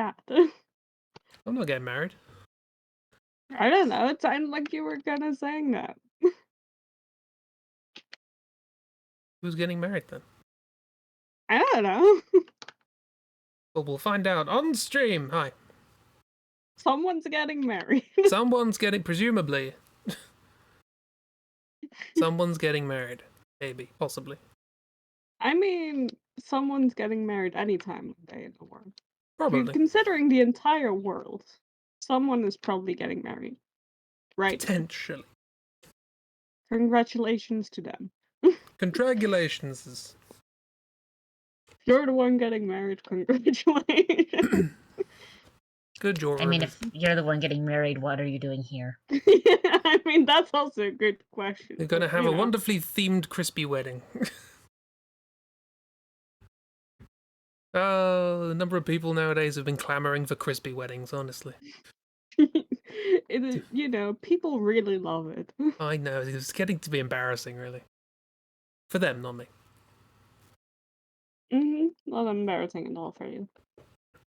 cat. I'm not getting married. I don't know, it sounded like you were kinda saying that. Who's getting married then? I don't know. Well, we'll find out on stream. Hi. Someone's getting married. Someone's getting, presumably. Someone's getting married. Maybe. Possibly. I mean, someone's getting married any time of day in the world. Probably. Considering the entire world, someone is probably getting married. Right now. Potentially. Congratulations to them. Congratulations. If you're the one getting married, congratulations. Good job. I mean, if you're the one getting married, what are you doing here? Yeah, I mean, that's also a good question. You're gonna but, have you a know. wonderfully themed crispy wedding. Oh, the number of people nowadays have been clamoring for crispy weddings, honestly. It is, you know, people really love it. I know, it's getting to be embarrassing, really. For them, not me. Not embarrassing at all for you.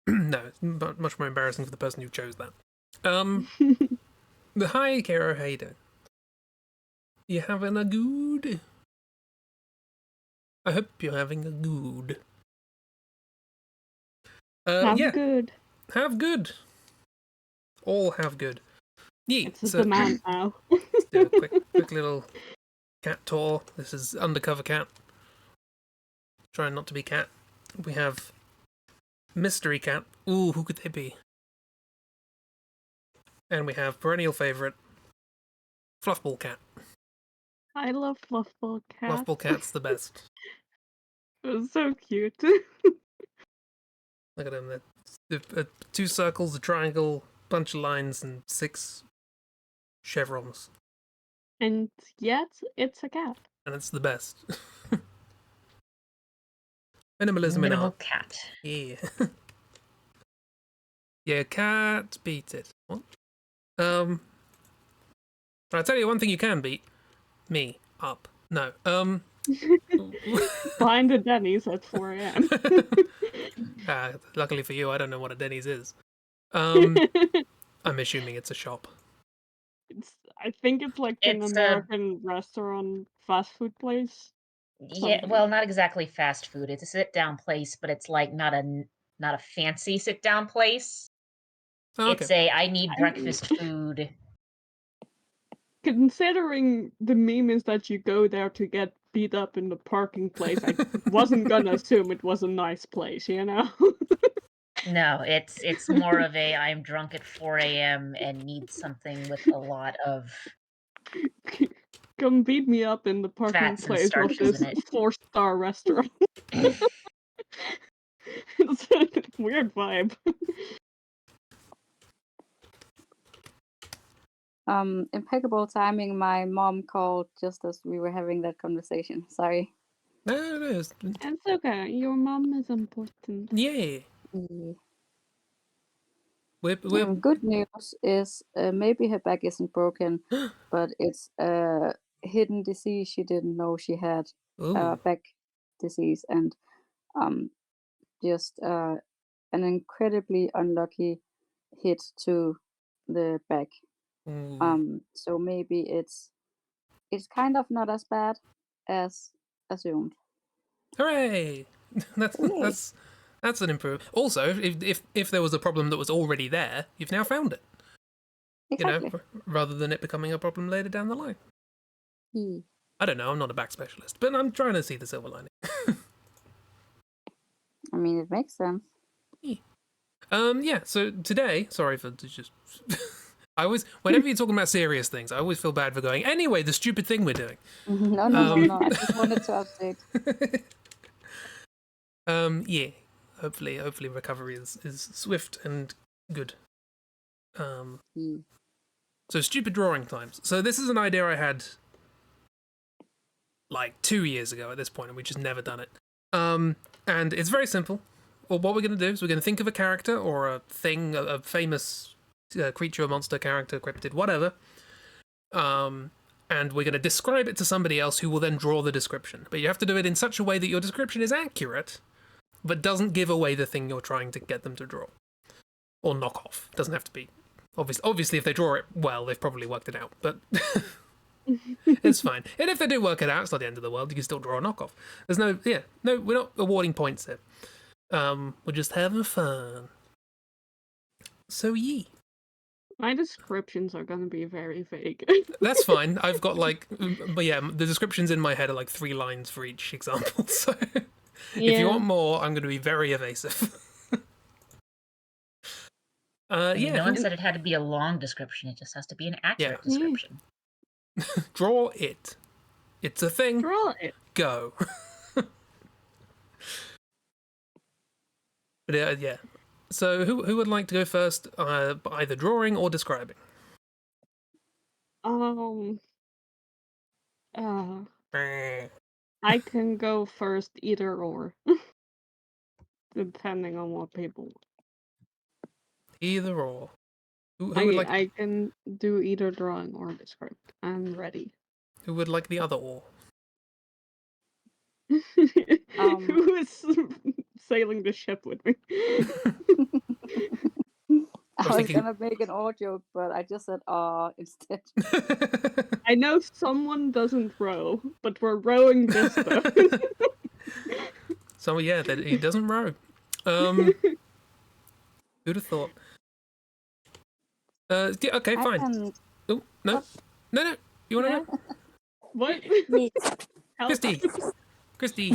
No, it's much more embarrassing for the person who chose that. Hi, Kara, how you doing? You having a good? I hope you're having a good. Have good. Have good. All have good. Yeah, It's a demand now. Let's do a quick little cat tour. This is Undercover Cat. Trying not to be cat. We have Mystery Cat. Ooh, who could they be? And we have perennial favourite, Fluffball Cat. I love Fluffball Cat. Fluffball Cat's the best. It was so cute. Look at him. The 2 circles, a triangle, bunch of lines, and 6 chevrons. And yet, it's a cat. And it's the best. Minimalism in Minimal art. cat. Yeah. Yeah, cat beat it. What? I'll tell you one thing you can beat. Me. Up. No. Find a Denny's at 4 a.m. Luckily for you, I don't know what a Denny's is. I'm assuming it's a shop. I think it's like an American restaurant fast food place. Yeah, well, not exactly fast food. It's a sit-down place, but it's like not a fancy sit-down place. Oh, okay. It's I need breakfast food. Considering the meme is that you go there to get beat up in the parking place, I wasn't gonna assume it was a nice place, you know? No, it's more of I'm drunk at 4 a.m. and need something with a lot of Come beat me up in the parking place of this 4-star restaurant. It's a weird vibe. Impeccable timing. My mom called just as we were having that conversation. Sorry. No, it's okay. Your mom is important. Yeah. Good news is maybe her back isn't broken, but it's a hidden disease she didn't know she had. Back disease, and just an incredibly unlucky hit to the back. So maybe it's kind of not as bad as assumed. Hooray! That's an improvement. Also, if there was a problem that was already there, you've now found it. Exactly. You know, rather than it becoming a problem later down the line. I don't know. I'm not a back specialist, but I'm trying to see the silver lining. I mean, it makes sense. Yeah. So today, sorry for just. I always, whenever you're talking about serious things, I always feel bad for going. Anyway, the stupid thing we're doing. No. I just wanted to update. Yeah. Hopefully, recovery is swift and good. So stupid drawing times. So this is an idea I had like 2 years ago at this point, and we've just never done it. And it's very simple. Well, what we're going to do is we're going to think of a character or a thing, a famous creature, monster, character, cryptid, whatever. And we're going to describe it to somebody else who will then draw the description. But you have to do it in such a way that your description is accurate, but doesn't give away the thing you're trying to get them to draw. or knockoff. It doesn't have to be. Obviously, if they draw it well, they've probably worked it out, but it's fine. And if they do work it out, it's not the end of the world. You can still draw a knockoff. There's no, we're not awarding points here. We're just having fun. So My descriptions are gonna be very vague. That's fine. I've got but yeah, the descriptions in my head are like 3 lines for each example. So if you want more, I'm going to be very evasive. No one said it had to be a long description. It just has to be an accurate description. Draw it. It's a thing. Draw it. Go. But yeah. So who would like to go first, either drawing or describing? I can go first, either or, depending on what people want. Either or. Who would like? I can do either drawing or describe. I'm ready. Who would like the other or? Who is sailing the ship with me? I was gonna make an or joke, but I just said instead. I know someone doesn't row, but we're rowing this though. So yeah, that he doesn't row. Who'd have thought? Yeah, okay, fine. Oh no. You wanna go? What? Christy,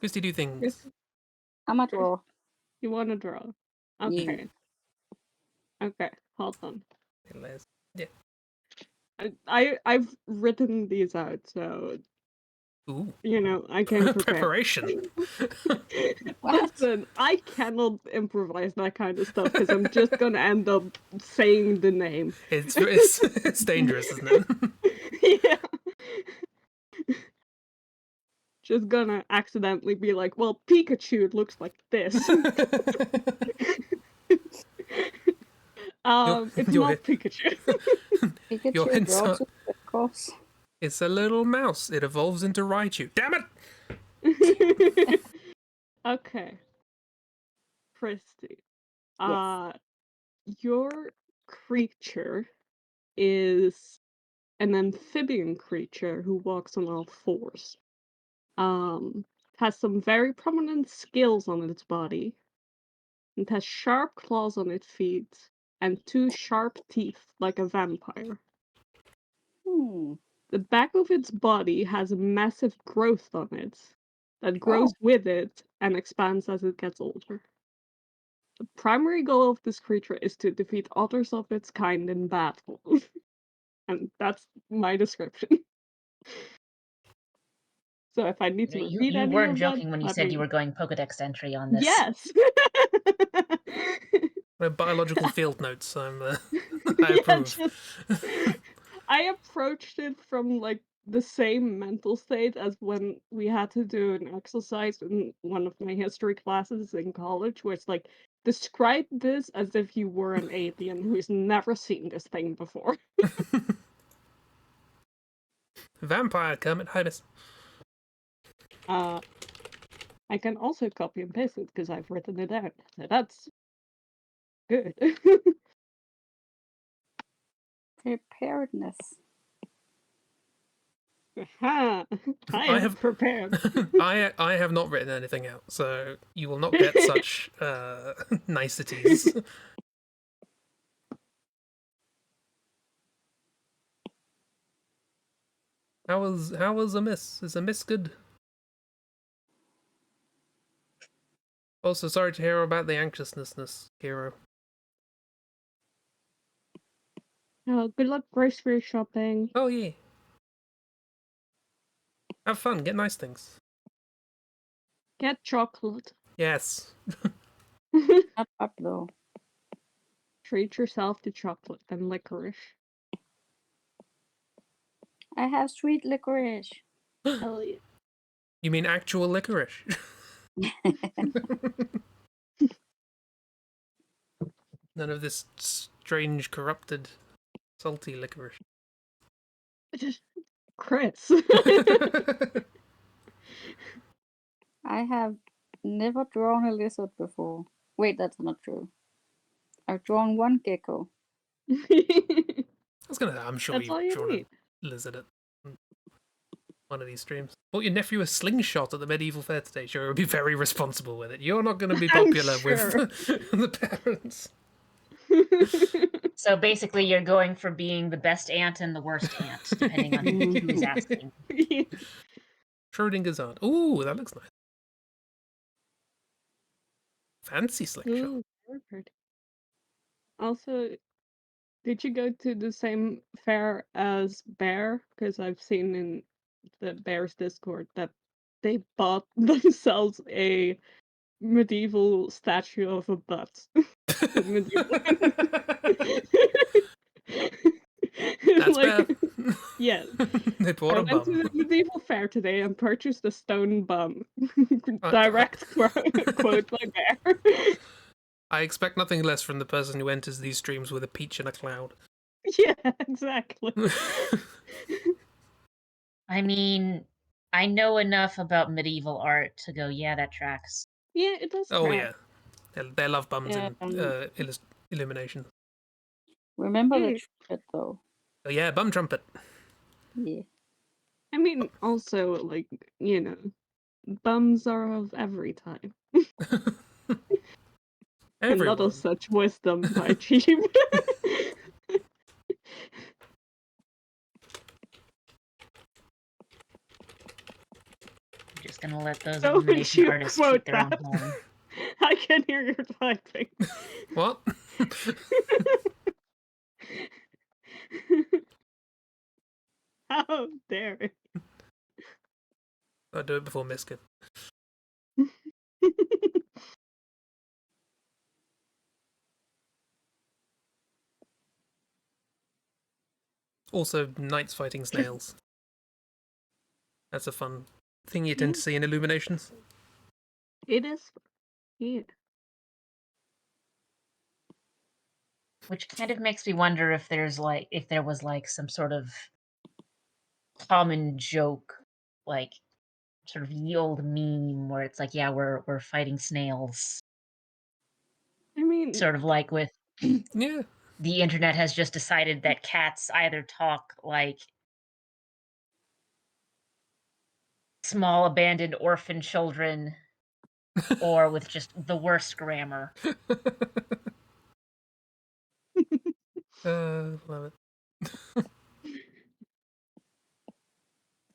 do things. I'm a draw. You wanna draw? Okay. Yeah. Okay, hold on. Yeah. I've written these out, so Ooh. I can prepare. Preparation. Listen, I cannot improvise that kind of stuff because I'm just gonna end up saying the name. It's dangerous, isn't it? Yeah. Just gonna accidentally be like, well, Pikachu looks like this. It's not Pikachu. Pikachu draws it, of course. It's a little mouse. It evolves into Raichu. Damn it! Okay. Christy. Yes. Your creature is an amphibian creature who walks on all fours. Has some very prominent scales on its body. It has sharp claws on its feet and 2 sharp teeth like a vampire. The back of its body has a massive growth on it that grows with it and expands as it gets older. The primary goal of this creature is to defeat others of its kind in battle. And that's my description. So if I need to repeat you weren't joking when you said you were going Pokedex entry on this. Yes! My biological field notes, I approve. I approached it from like the same mental state as when we had to do an exercise in one of my history classes in college, where it's like, describe this as if you were an alien who's never seen this thing before. Vampire, Kermit Hibis. I can also copy and paste it because I've written it out, so that's good. Preparedness. I have prepared. I have not written anything out, so you will not get such niceties. How was Amiss? Is Amiss good? Also, sorry to hear about the anxiousness, Hero. Oh, good luck grocery shopping. Oh yeah. Have fun, get nice things. Get chocolate. Yes. Not up though. Treat yourself to chocolate and licorice. I have sweet licorice. Hell yeah. You mean actual licorice? None of this strange, corrupted, salty licorice. Chris. I have never drawn a lizard before. Wait, that's not true. I've drawn one gecko. I was gonna. I'm sure That's all you you've drawn need. a lizard at one of these streams. Bought your nephew a slingshot at the medieval fair today. Sure, he'll be very responsible with it. You're not going to be I'm popular sure. with the parents. So basically, you're going for being the best aunt and the worst aunt, depending on who's asking. Schrodinger's aunt. Ooh, that looks nice. Fancy slingshot. Ooh, very pretty. Also, did you go to the same fair as Bear? Because I've seen in the Bear's Discord that they bought themselves a medieval statue of a butt. Medieval. That's like, fair. yes. They bought I a went to bum. the medieval fair today and purchased a stone bum. I- Direct quote by Bear. I expect nothing less from the person who enters these streams with a peach and a cloud. Yeah, exactly. I mean, I know enough about medieval art to go, yeah, that tracks. Yeah, it does Oh track. yeah, they love bums Yeah, in illumination. remember the Yeah. trumpet though. Oh yeah, bum trumpet. Yeah. I mean, also, like, bums are of every time. A lot Everyone. of such wisdom by Cheap. I'm just gonna let those So would illumination you artists quote keep their own that? home. I can hear you typing. What? How dare it? I'll do it before Miskin. Also, knights fighting snails. That's a fun thing you tend to see in illuminations. It is. Yeah. Which kind of makes me wonder if there was like some sort of common joke, like sort of ye old meme where it's like, yeah, we're fighting snails. I mean, Sort of like with Yeah. the internet has just decided that cats either talk like small abandoned orphan children or with just the worst grammar. Love it.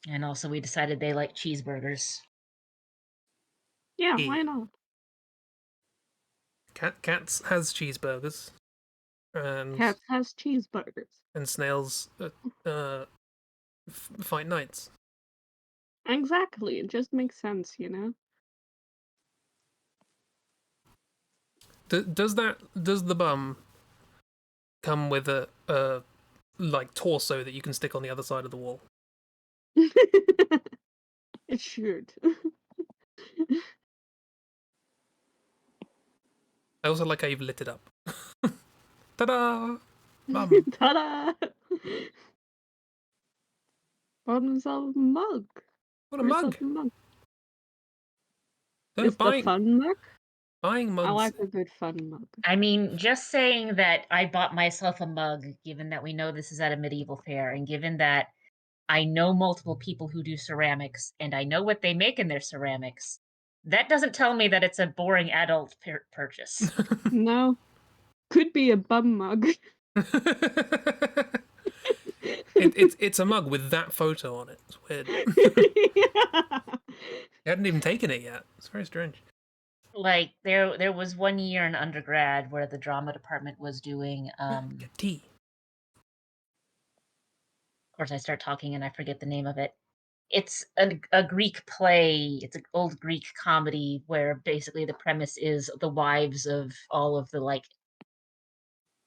And also we decided they like cheeseburgers. yeah, Yeah. why not? Cats has cheeseburgers, and Cats has cheeseburgers. snails fight knights. Exactly, it just makes sense, you know? Does the bum come with a like torso that you can stick on the other side of the wall? It should. I also like how you've lit it up. Ta-da! Bum. Ta-da! Bought himself a mug. What a Where's mug! that mug? They're Is the fun mug? buying I mugs. like a good fun mug. I mean, just saying that I bought myself a mug, given that we know this is at a medieval fair, and given that I know multiple people who do ceramics, and I know what they make in their ceramics, that doesn't tell me that it's a boring adult purchase. No. Could be a bum mug. It's a mug with that photo on it. It's weird. Yeah. They hadn't even taken it yet. It's very strange. Like there was one year in undergrad where the drama department was doing Get tea. of course I start talking and I forget the name of it. It's a Greek play. It's an old Greek comedy where basically the premise is the wives of all of the like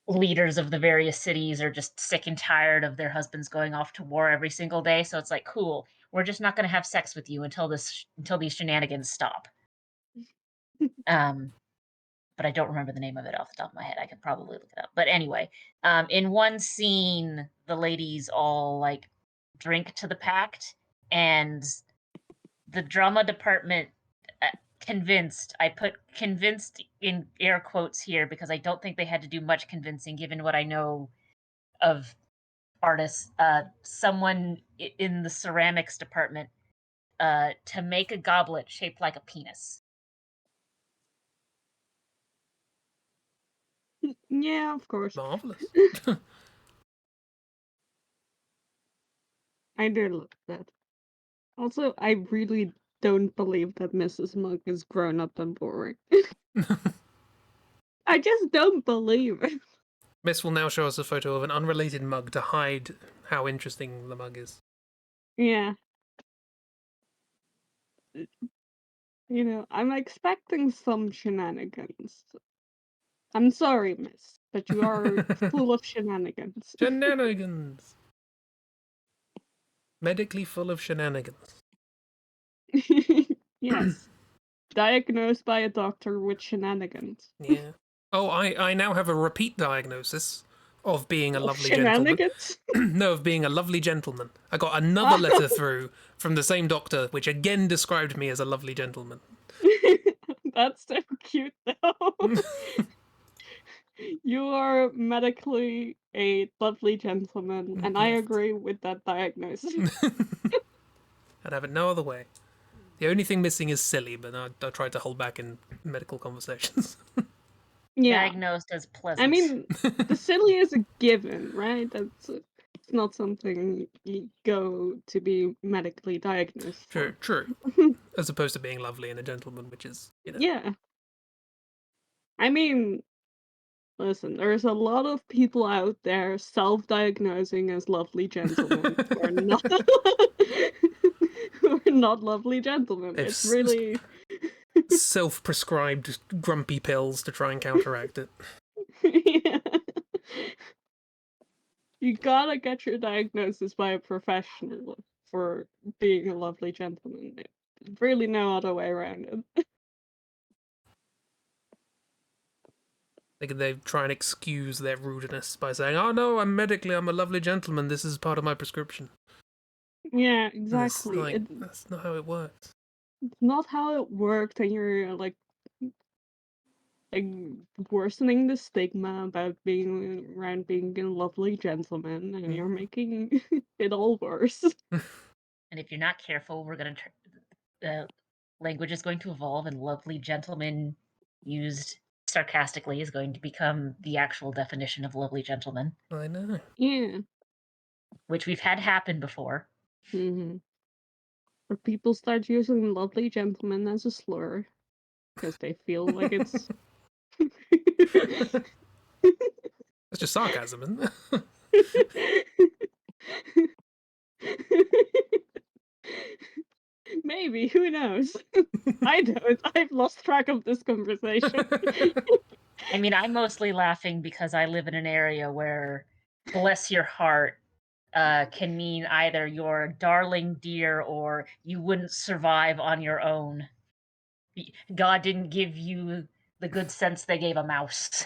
leaders of the various cities are just sick and tired of their husbands going off to war every single day. So it's like, cool, we're just not going to have sex with you until these shenanigans stop. But I don't remember the name of it off the top of my head. I could probably look it up. But anyway, in one scene, the ladies all like drink to the pact, and the drama department convinced. I put convinced in air quotes here because I don't think they had to do much convincing given what I know of artists. Someone in the ceramics department to make a goblet shaped like a penis. Yeah, of course. Marvelous. I do love that. Also, I really don't believe that Mrs. Mugg is grown up and boring. I just don't believe it. Miss will now show us a photo of an unrelated mug to hide how interesting the mug is. Yeah. I'm expecting some shenanigans. I'm sorry, miss, but you are full of shenanigans. Shenanigans! Medically full of shenanigans. Yes. Diagnosed by a doctor with shenanigans. Yeah. Oh, I now have a repeat diagnosis of being a Of lovely gentleman. shenanigans? No, of being a lovely gentleman. I got another letter through from the same doctor, which again described me as a lovely gentleman. That's so cute, though. You are medically a lovely gentleman, and I Yes. agree with that diagnosis. I'd have it no other way. The only thing missing is silly, but I tried to hold back in medical conversations. Yeah. Diagnosed as pleasant. I mean, the silly is a given, right? It's not something you go to be medically diagnosed for. True. As opposed to being lovely and a gentleman, which is, Yeah. I mean, listen, there's a lot of people out there self-diagnosing as lovely gentlemen who are not who are not lovely gentlemen. They've It's really self-prescribed grumpy pills to try and counteract it. yeah. You gotta get your diagnosis by a professional for being a lovely gentleman. There's really no other way around it. They try and excuse their rudeness by saying, "Oh no, I'm a lovely gentleman. This is part of my prescription." Yeah, And exactly. that's not how it works. It's not how it worked, and you're like worsening the stigma about being around being a lovely gentleman, and you're making it all worse. And if you're not careful, we're going to language is going to evolve, and lovely gentleman used sarcastically is going to become the actual definition of lovely gentleman, I know. Yeah. which we've had happen before. Mm-hmm. Or people start using lovely gentleman as a slur because they feel like it's. It's just sarcasm, isn't it? Maybe, who knows? I don't. I've lost track of this conversation. I mean, I'm mostly laughing because I live in an area where bless your heart can mean either your darling dear or you wouldn't survive on your own. God didn't give you the good sense they gave a mouse.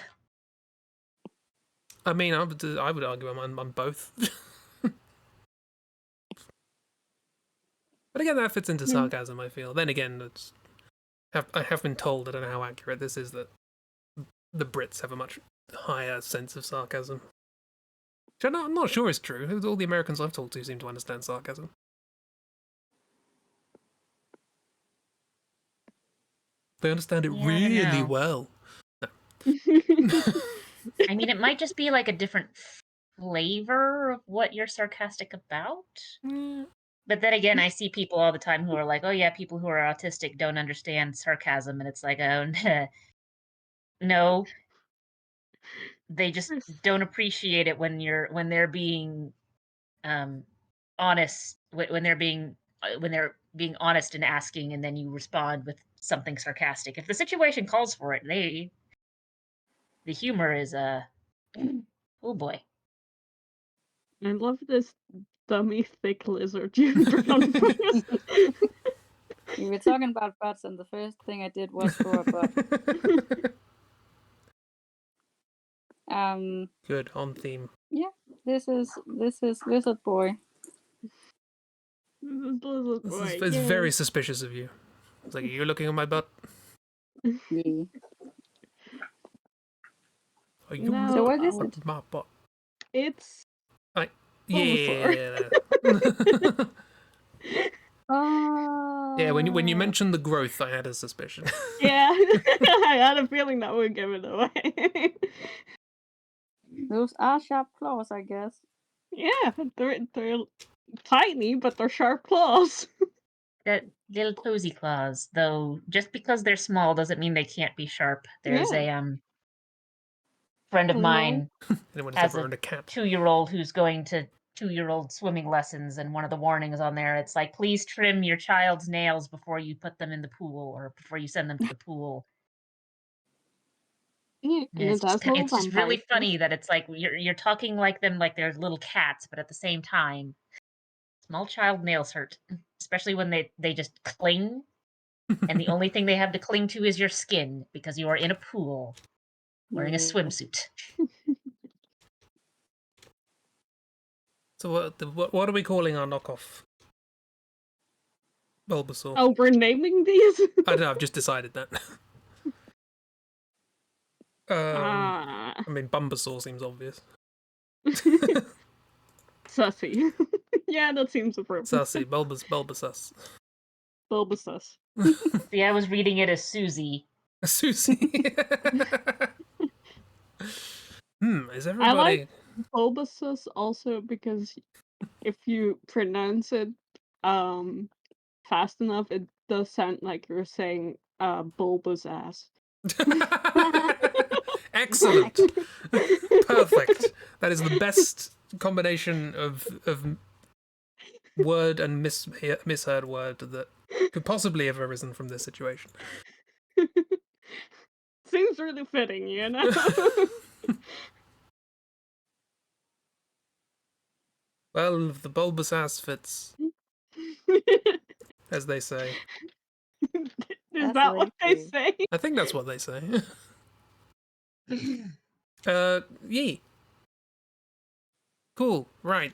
I mean, I would argue I'm on both. But again, that fits into sarcasm, I feel. Then again, I have been told, I don't know how accurate this is, that the Brits have a much higher sense of sarcasm. Which I'm not sure is true. All the Americans I've talked to seem to understand sarcasm. They understand it really well. No. I mean, it might just be like a different flavor of what you're sarcastic about. But then again, I see people all the time who are like, oh yeah, people who are autistic don't understand sarcasm. And it's like, oh, no. They just don't appreciate it when they're being honest, when they're being honest and asking, and then you respond with something sarcastic. If the situation calls for it, the humor is oh boy. I love this dummy thick lizard you brown person. We were talking about butts, and the first thing I did was draw a butt. Good, on theme. Yeah, this is Lizard Boy. This is Lizard Boy. It's yay. very suspicious of you. It's like, are you looking at my butt? Yeah. Are you No, So what is looking it? at my butt? it's Like, Bulbasaur. yeah. Oh. Yeah, when you mentioned the growth, I had a suspicion. Yeah, I had a feeling that would give it away. Those are sharp claws, I guess. Yeah, they're tiny, but they're sharp claws. That little toesy claws, though, just because they're small doesn't mean they can't be sharp. There's Yeah. a friend of Hello. mine Anyone who's has ever a owned a cat. 2-year-old who's going to 2-year-old swimming lessons, and one of the warnings on there, it's like, please trim your child's nails before you put them in the pool or before you send them to the pool. Yeah, And and it has little it's just really vampires. funny that it's like you're talking like them like they're little cats, but at the same time, small child nails hurt, especially when they just cling, and the only thing they have to cling to is your skin because you are in a pool wearing a Yeah. swimsuit. So what are we calling our knockoff Bulbasaur? Oh, we're naming these? I don't know. I've just decided that. Ah, I mean, Bulbasaur seems obvious. Sussy. Yeah, that seems appropriate. Sassy, Bulbasus. Bulbasus. See, I was reading it as Susie. Susie. Is I everybody? like Bulbasus also because if you pronounce it fast enough, it does sound like you're saying bulbous ass. Excellent. Perfect. That is the best combination of word and misheard word that could possibly have arisen from this situation. Seems really fitting, you know? Well, if the bulbous ass fits, as they say. Is That's that what they really say? I think that's what they say. Yee. Cool. Right.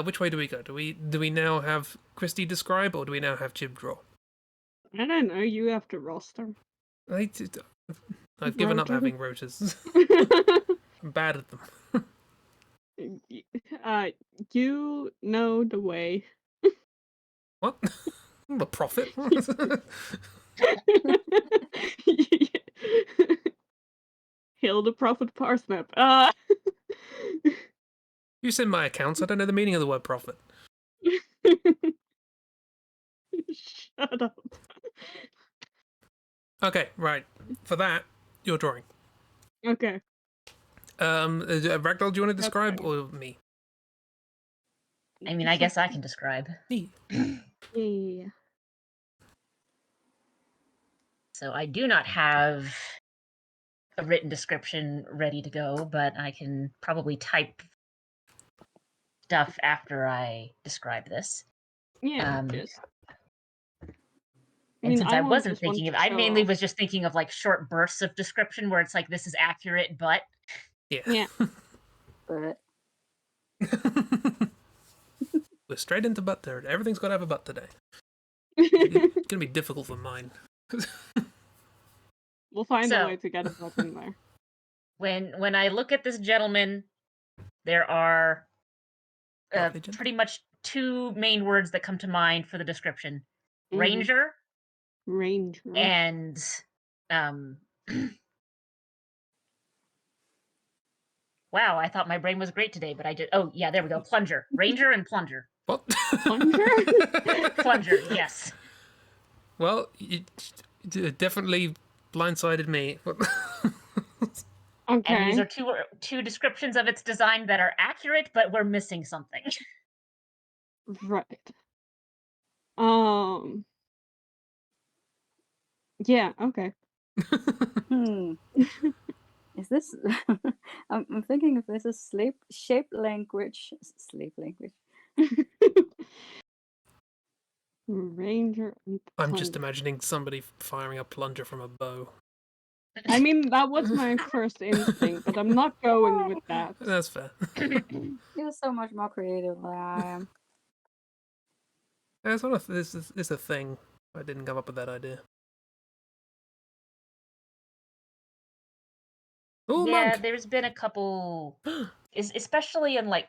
Which way do we go? Do we now have Christy describe, or do we now have Chib draw? I don't know, you have to roster. I've given up Rotor. having rotors. I'm bad at them. You know the way. What? I'm a prophet. Hail the prophet parsnip. You send my accounts. I don't know the meaning of the word prophet. Shut up. Okay, right. For that, you're drawing. Okay. Ragdoll, do you want to describe fair. or me? I mean, I guess I can describe. Me. Yeah. So I do not have a written description ready to go, but I can probably type stuff after I describe this. Yeah, just. And since I want wasn't just want thinking to of, I show mainly off. was just thinking of like short bursts of description where it's like, this is accurate, but Yeah. Yeah. but We're straight into butt turd. Everything's got to have a butt today. It's gonna be difficult for mine. We'll find a So- way to get a button there. when I look at this gentleman, there are Lovely gentleman. pretty much two main words that come to mind for the description: Mhm. ranger Ranger. and wow, I thought my brain was great today, but I did. Oh yeah, there we go. Plunger, ranger, and plunger. What? Plunger? Plunger, yes. Well, you definitely blindsided me. Okay. And these are two descriptions of its design that are accurate, but we're missing something. Right. Yeah, okay. is this? I'm thinking if this is shape language. Slave language. Ranger and I'm just plunger. imagining somebody firing a plunger from a bow. I mean, that was my first instinct, but I'm not going with that. That's fair. You're so much more creative than I am. It's a thing. I didn't come up with that idea. Oh, Yeah, monk! there's been a couple, especially in like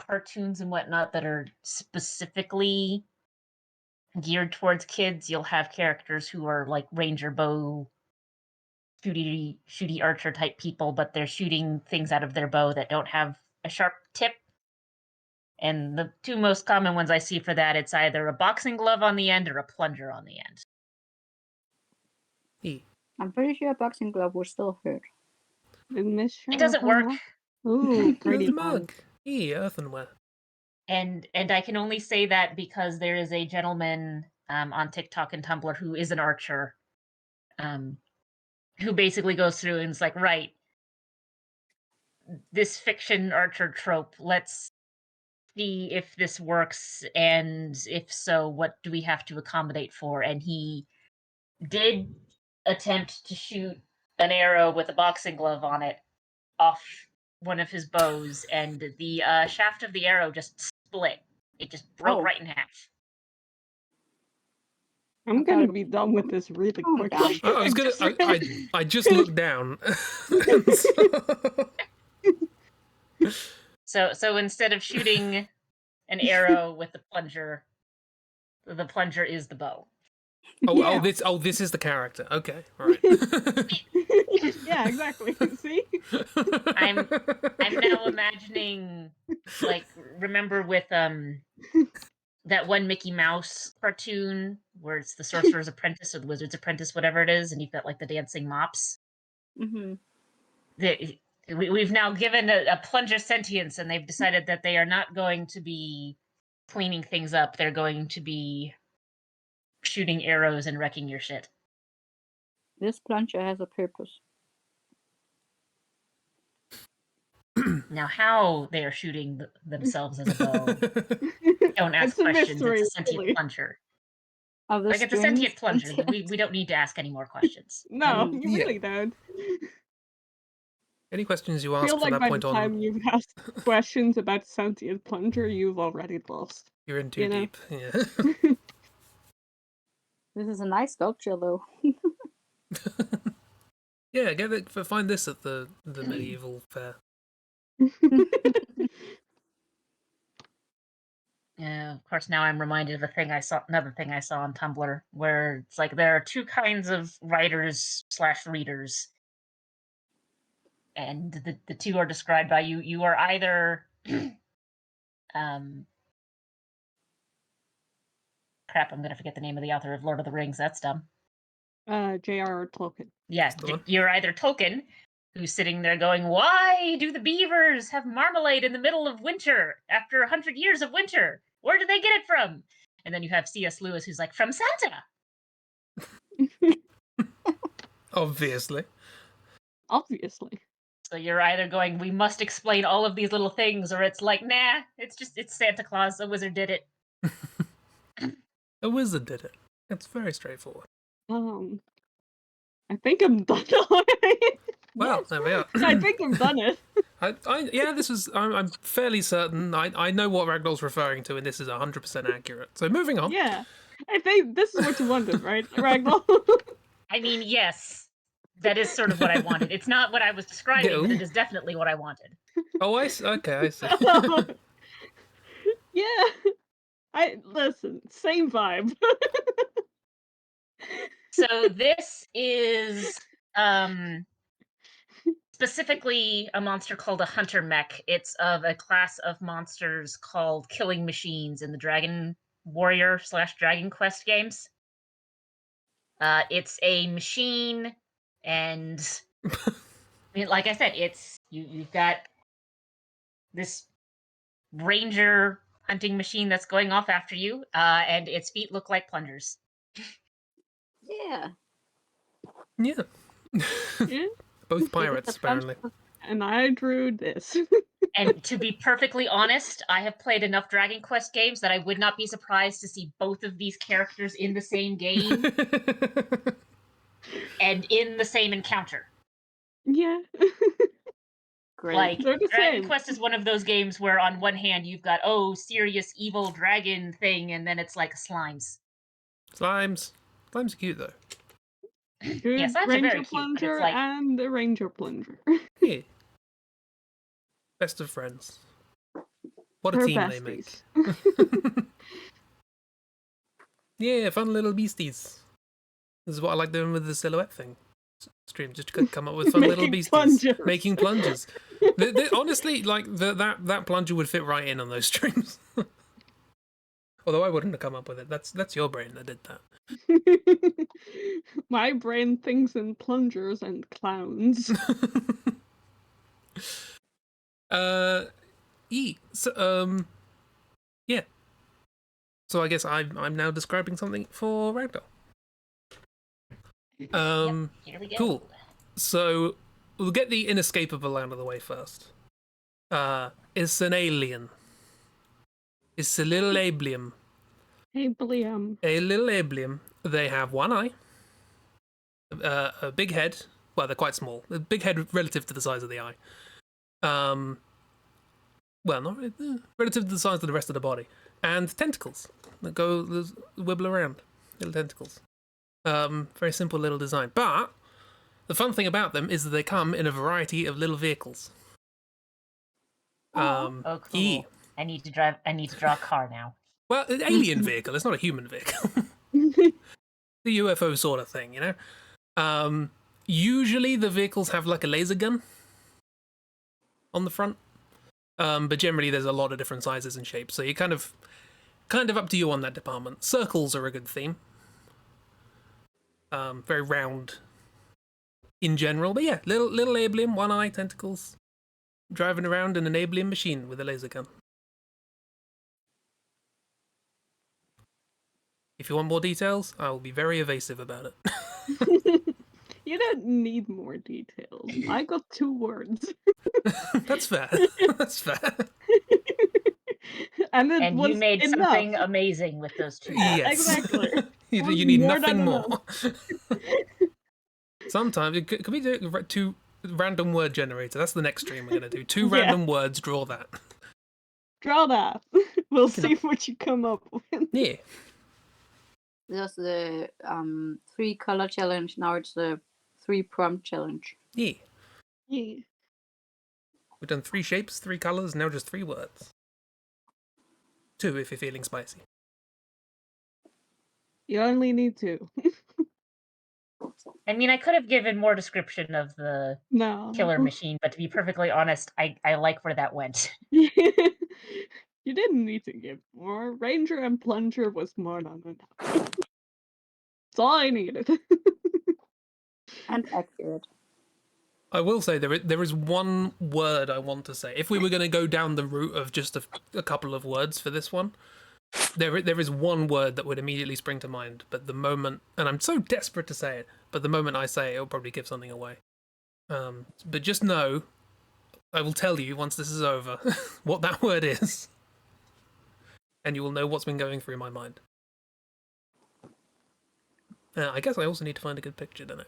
cartoons and whatnot that are specifically geared towards kids. You'll have characters who are like ranger bow, shooty archer type people, but they're shooting things out of their bow that don't have a sharp tip. And the two most common ones I see for that, it's either a boxing glove on the end or a plunger on the end. I'm pretty sure a boxing glove would still hurt. It doesn't work. Ooh, pretty The fun. mug. Earthenware. And I can only say that because there is a gentleman on TikTok and Tumblr who is an archer, who basically goes through and is like, right, this fiction archer trope, let's see if this works, and if so, what do we have to accommodate for? And he did attempt to shoot an arrow with a boxing glove on it off one of his bows, and the shaft of the arrow just split. It just broke right in half. I'm gonna be done with this really quickly. I was gonna. I just looked down. So instead of shooting an arrow with the plunger is the bow. This is the character. Okay, all right. Yeah, exactly. See? I'm now imagining, like, remember with that one Mickey Mouse cartoon where it's the Sorcerer's Apprentice or the Wizard's Apprentice, whatever it is, and you've got like the dancing mops. Mm-hmm. We've now given a plunger sentience, and they've decided that they are not going to be cleaning things up. They're going to be shooting arrows and wrecking your shit. This plunger has a purpose. Now, how they are shooting themselves as a bow, don't ask It's a questions. mystery, It's a sentient really. plunger. Of the Like, it's a strings sentient plunger. and- We don't need to ask any more questions. No, you really don't. Any questions you I ask feel from like that by point the on, time you've asked questions about sentient plunger, you've already lost. you're in too deep. Yeah. This is a nice sculpture, though. Yeah, find this at the medieval fair. Yeah, of course, now I'm reminded of another thing I saw on Tumblr, where it's like there are two kinds of writers/readers. And the two are described by you. You are either crap, I'm gonna forget the name of the author of Lord of the Rings. That's dumb. J.R.R. Tolkien. Yeah, you're either Tolkien, who's sitting there going, "Why do the beavers have marmalade in the middle of winter after 100 years of winter? Where did they get it from?" And then you have C.S. Lewis, who's like, "From Santa." Obviously. So you're either going, "We must explain all of these little things," or it's like, "Nah, it's Santa Claus. A wizard did it." A wizard did it. It's very straightforward. I think I'm done already. Well, there we are. I think I've done it. I'm fairly certain. I know what Ragdoll's referring to, and this is 100% accurate. So moving on. Yeah. I think this is what you wanted, right, Ragdoll? I mean, yes. That is sort of what I wanted. It's not what I was describing, but it is definitely what I wanted. Oh, I see. Okay, I see. Yeah. Listen, same vibe. So this is specifically a monster called a hunter mech. It's of a class of monsters called killing machines in the Dragon Warrior / Dragon Quest games. It's a machine, and I mean, like I said, it's you've got this ranger hunting machine that's going off after you, and its feet look like plungers. Yeah. Yeah. Yeah. Both pirates, apparently. And I drew this. And to be perfectly honest, I have played enough Dragon Quest games that I would not be surprised to see both of these characters in the same game and in the same encounter. Yeah. Great. Like, They're the Dragon same. Quest is one of those games where on one hand you've got, serious evil dragon thing, and then it's like slimes. Slimes. Slimes are cute though. Good Yeah, slimes are ranger very cute, but it's plunger like and a ranger plunger. Yeah. Best of friends. What a They're team they make. besties. Yeah, fun little beasties. This is what I like doing with the silhouette thing. Stream, just come up with fun little Making beasties. plungers. Making plungers. Honestly, like that plunger would fit right in on those streams. Although I wouldn't have come up with it. That's your brain that did that. My brain thinks in plungers and clowns. So, yeah. So I guess I'm now describing something for Ragdoll. yep, here we go. Cool. So we'll get the inescapable out of the way first. It's an alien. It's a little ablium. Hey, Bliam. A little ablium. They have one eye, a big head. Well, they're quite small. A big head relative to the size of the eye. Well, not relative to the size of the rest of the body, and tentacles that go wibble around. Little tentacles. Very simple little design. But the fun thing about them is that they come in a variety of little vehicles. Oh, cool. Yeah. I need to draw a car now. Well, an alien vehicle. It's not a human vehicle. The UFO sort of thing, you know? Usually the vehicles have like a laser gun on the front. But generally there's a lot of different sizes and shapes. So you're kind of up to you on that department. Circles are a good theme. Very round in general. But yeah, little alien, one eye, tentacles, driving around in an alien machine with a laser gun. If you want more details, I will be very evasive about it. You don't need more details. I got 2 words. That's fair. That's fair. And it And was you made enough. something amazing with those 2 words. Yes. Exactly. you need more nothing than more. Sometimes, can we do 2 random word generator? That's the next stream we're going to do. 2 Yeah. random words, draw that. Draw that. We'll see what you come up with. Yeah. There's the 3 color challenge. Now it's the 3 prompt challenge. Yeah. Yeah. We've done 3 shapes, 3 colors, now just 3 words. 2 if you're feeling spicy. You only need 2. I mean, I could have given more description of the No. killer machine, but to be perfectly honest, I like where that went. You didn't need to give more. Ranger and Plunger was more than enough. That's all I needed. And accurate. I will say there is one word I want to say. If we were going to go down the route of just a couple of words for this one, there is one word that would immediately spring to mind. But the moment, and I'm so desperate to say it, but the moment I say it, it'll probably give something away. But just know, I will tell you once this is over what that word is, and you will know what's been going through my mind. I guess I also need to find a good picture, don't I?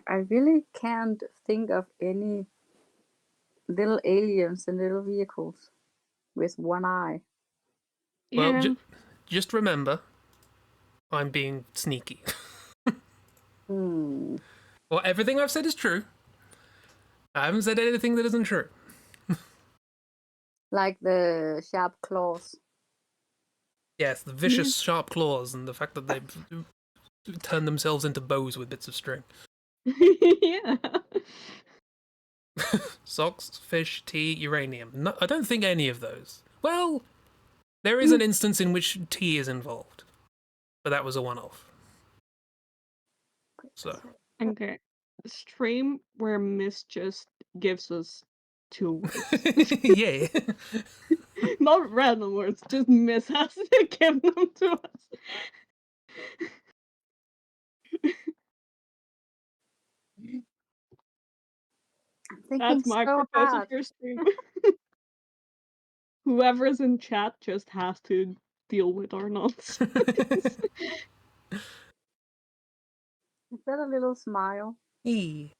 I really can't think of any little aliens and little vehicles with one eye. Well, Yeah. just remember, I'm being sneaky. Hmm. Well, everything I've said is true. I haven't said anything that isn't true. Like the sharp claws. Yes, the vicious, sharp claws and the fact that they turn themselves into bows with bits of string. Yeah. Socks, fish, tea, uranium. No, I don't think any of those. Well, there is an instance in which tea is involved, but that was a one-off. So. Okay. Stream where Miss just gives us 2 words. Yeah. Not random words, just Miss has to give them to us. I'm thinking That's my so proposal hard. for stream. Whoever's in chat just has to deal with our nonsense. Is that a little smile? E.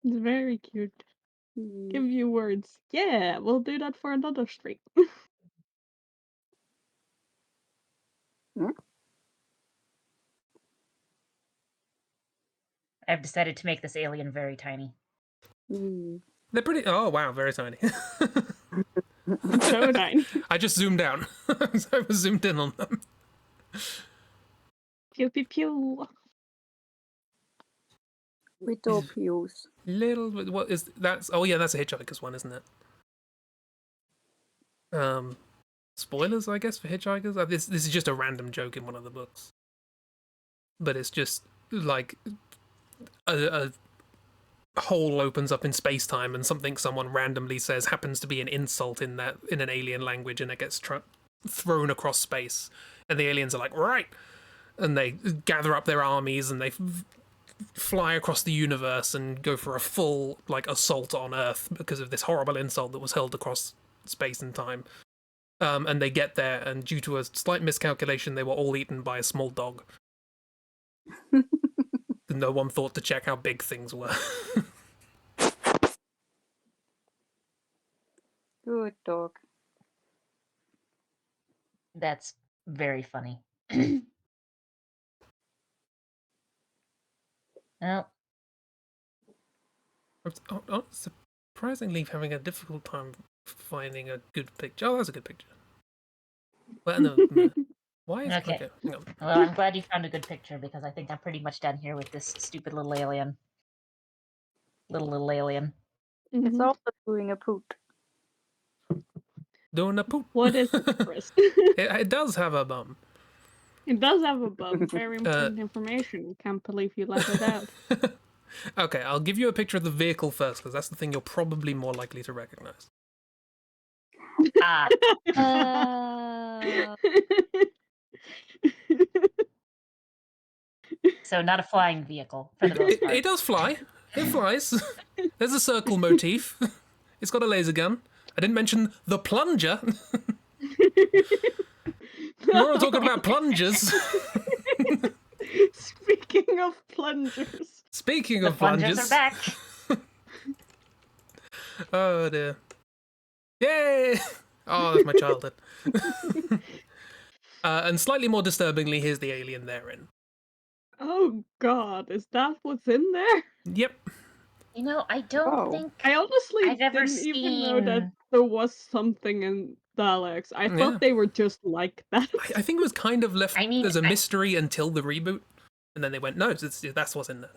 It's very cute. Give you words. Yeah, we'll do that for another stream. Hmm? I've decided to make this alien very tiny. Mm. They're pretty. Oh wow, very tiny. So tiny. I just zoomed out. I was zoomed in on them. Pew pew pew. Widow pews. Little. What is that's? Oh yeah, that's a Hitchhiker's one, isn't it? Spoilers, I guess, for Hitchhikers. This is just a random joke in one of the books, but it's just like a hole opens up in space time, and something someone randomly says happens to be an insult in an alien language, and it gets thrown across space, and the aliens are like, right, and they gather up their armies and they fly across the universe and go for a full like assault on Earth because of this horrible insult that was hurled across space and time. And they get there, and due to a slight miscalculation, they were all eaten by a small dog. No one thought to check how big things were. Good dog. That's very funny. Well, I'm surprisingly having a difficult time finding a good picture. Oh, that's a good picture. Well, no. Why is okay. okay? Hang on. Well, I'm glad you found a good picture because I think I'm pretty much done here with this stupid little alien. Little alien. It's also doing a poot. Doing a poop. What is it, Chris? It does have a bum. It does have a bum. Very important information. Can't believe you let it out. Okay, I'll give you a picture of the vehicle first, because that's the thing you're probably more likely to recognize. Ah. So not a flying vehicle for the most part. It does fly. It flies. There's a circle motif. It's got a laser gun. I didn't mention the plunger. We're all talking about plungers. Speaking of plungers. Speaking The of plungers. are back. Oh dear. Yay! Oh, that's my childhood. And slightly more disturbingly, here's the alien they're in. Oh god, is that what's in there? Yep. You know, I don't think I honestly I've ever didn't even know that seen- there was something in Daleks. I thought they were just like that. I think it was kind of left I mean, as a mystery until the reboot. And then they went, no, that's what's in there.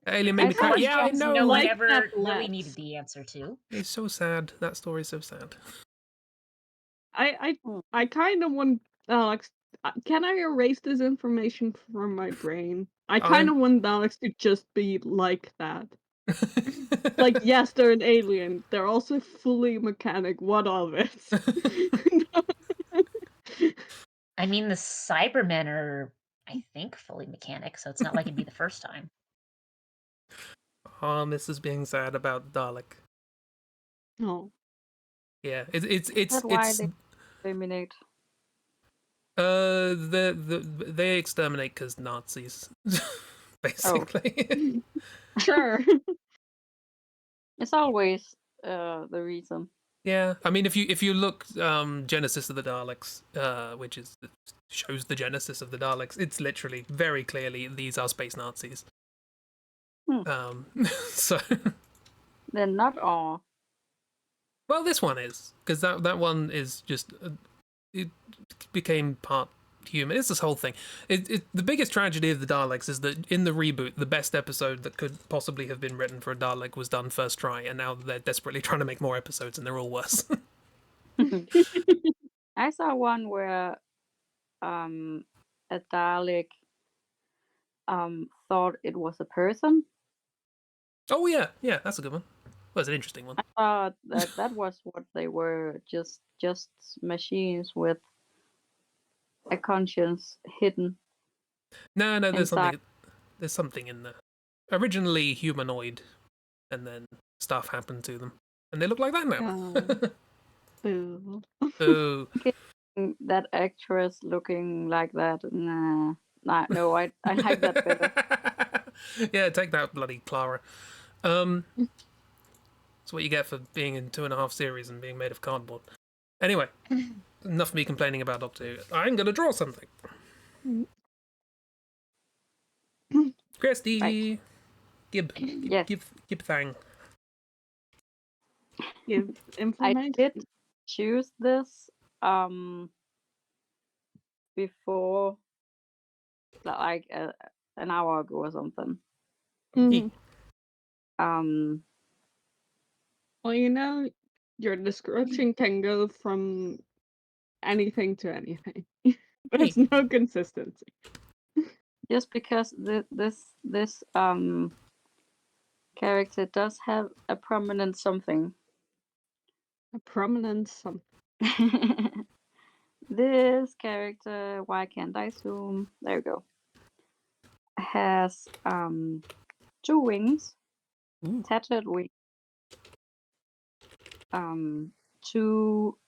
Alien made me cry. Yeah, I know. No one Like ever that really Lex. needed the answer to. It's so sad. That story's so sad. I kind of want Alex. Can I erase this information from my brain? I kind of want Alex to just be like that. Like, yes, they're an alien. They're also fully mechanic. What of it? I mean, the Cybermen are, I think, fully mechanic, so it's not like it'd be the first time. Oh, Mrs. being sad about Dalek. No. Yeah, it's why they exterminate. they exterminate because Nazis, basically. Sure. It's always the reason. Yeah, I mean, if you look Genesis of the Daleks, which shows the genesis of the Daleks, it's literally very clearly these are space Nazis. So They're not all. well, this one is, because that one is just it became part human. It's this whole thing. The biggest tragedy of the Daleks is that in the reboot, the best episode that could possibly have been written for a Dalek was done first try, and now they're desperately trying to make more episodes, and they're all worse. I saw one where a Dalek thought it was a person. Oh yeah, that's a good one. Well, it's an interesting one. I thought that was what they were, just machines with a conscience hidden. No, there's inside. something in there. Originally humanoid, and then stuff happened to them, and they look like that now. Boo. Boo. That actress looking like that. No, I like that better. Yeah, take that, bloody Clara. That's what you get for being in 2.5 series and being made of cardboard. Anyway, enough of me complaining about Doctor Who. I'm gonna draw something. Christy, Right. Gib Yes. thang. Give I information. did choose this before, like an hour ago or something. Mhm. Well, Well, your description can go from anything to anything. There's no consistency. just because this character does have a prominent something. A prominent something. This character, why can't I zoom? There we go. Has 2 wings, Ooh. tattered wings, 2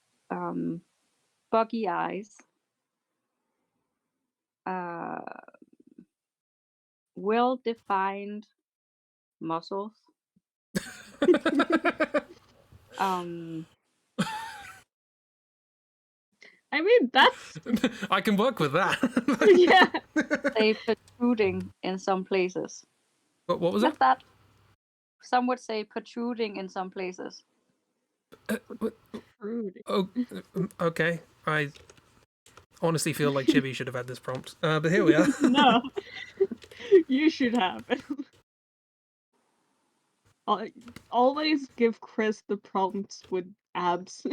buggy eyes, well-defined muscles. I mean, that's I can work with that. yeah. Say protruding in some places. What was Just it? that. Some would say protruding in some places. Rude. Oh, okay. I honestly feel like Chibi should have had this prompt, but here we are. No, you should have it. Always give Chris the prompts with abs.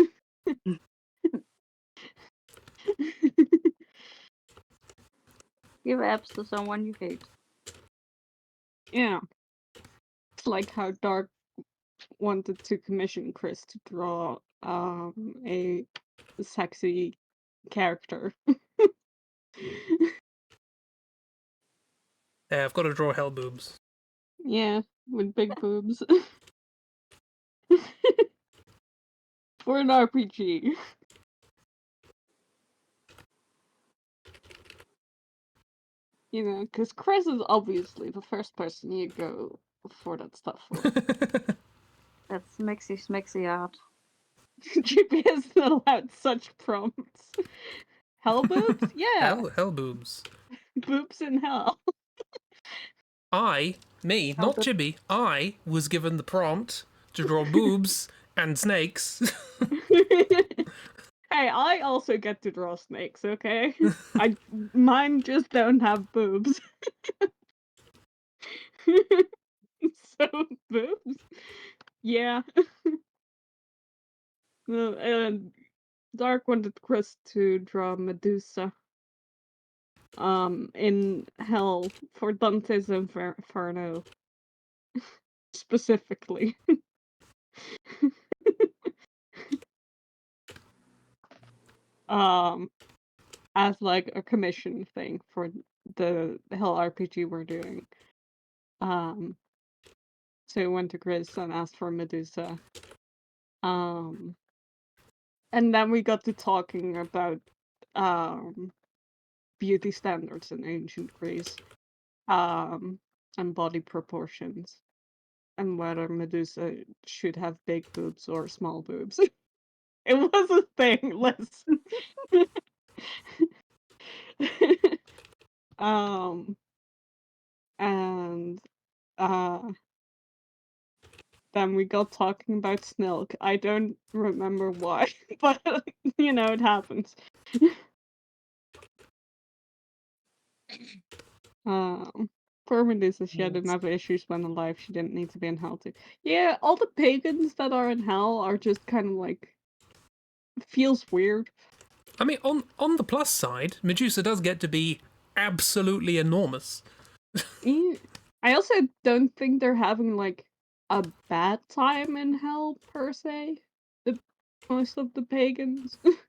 Give abs to someone you hate. Yeah. It's like how Dark wanted to commission Chris to draw a sexy character. Yeah, I've got to draw hell boobs. Yeah, with big boobs. For an RPG. Because Chris is obviously the first person you go for that stuff for. That's mixy smixy art. GB isn't allowed such prompts. Hell boobs? Yeah. Hell boobs. Boobs in hell. Not Chibi, I was given the prompt to draw boobs and snakes. Hey, I also get to draw snakes, okay? Mine just don't have boobs. So, boobs? Yeah. And Dark wanted Chris to draw Medusa. In hell for Dante's Inferno. Specifically. As like a commission thing for the Hell RPG we're doing. So we went to Chris and asked for Medusa. And then we got to talking about beauty standards in ancient Greece. And body proportions. And whether Medusa should have big boobs or small boobs. It was a thing, listen. And then we got talking about Snilk. I don't remember why, but it happens. Poor Medusa, she had Yes. enough issues when alive. She didn't need to be in hell too. Yeah, all the pagans that are in hell are just kind of like feels weird. I mean, on the plus side, Medusa does get to be absolutely enormous. I also don't think they're having like a bad time in hell per se. Most of the pagans. I think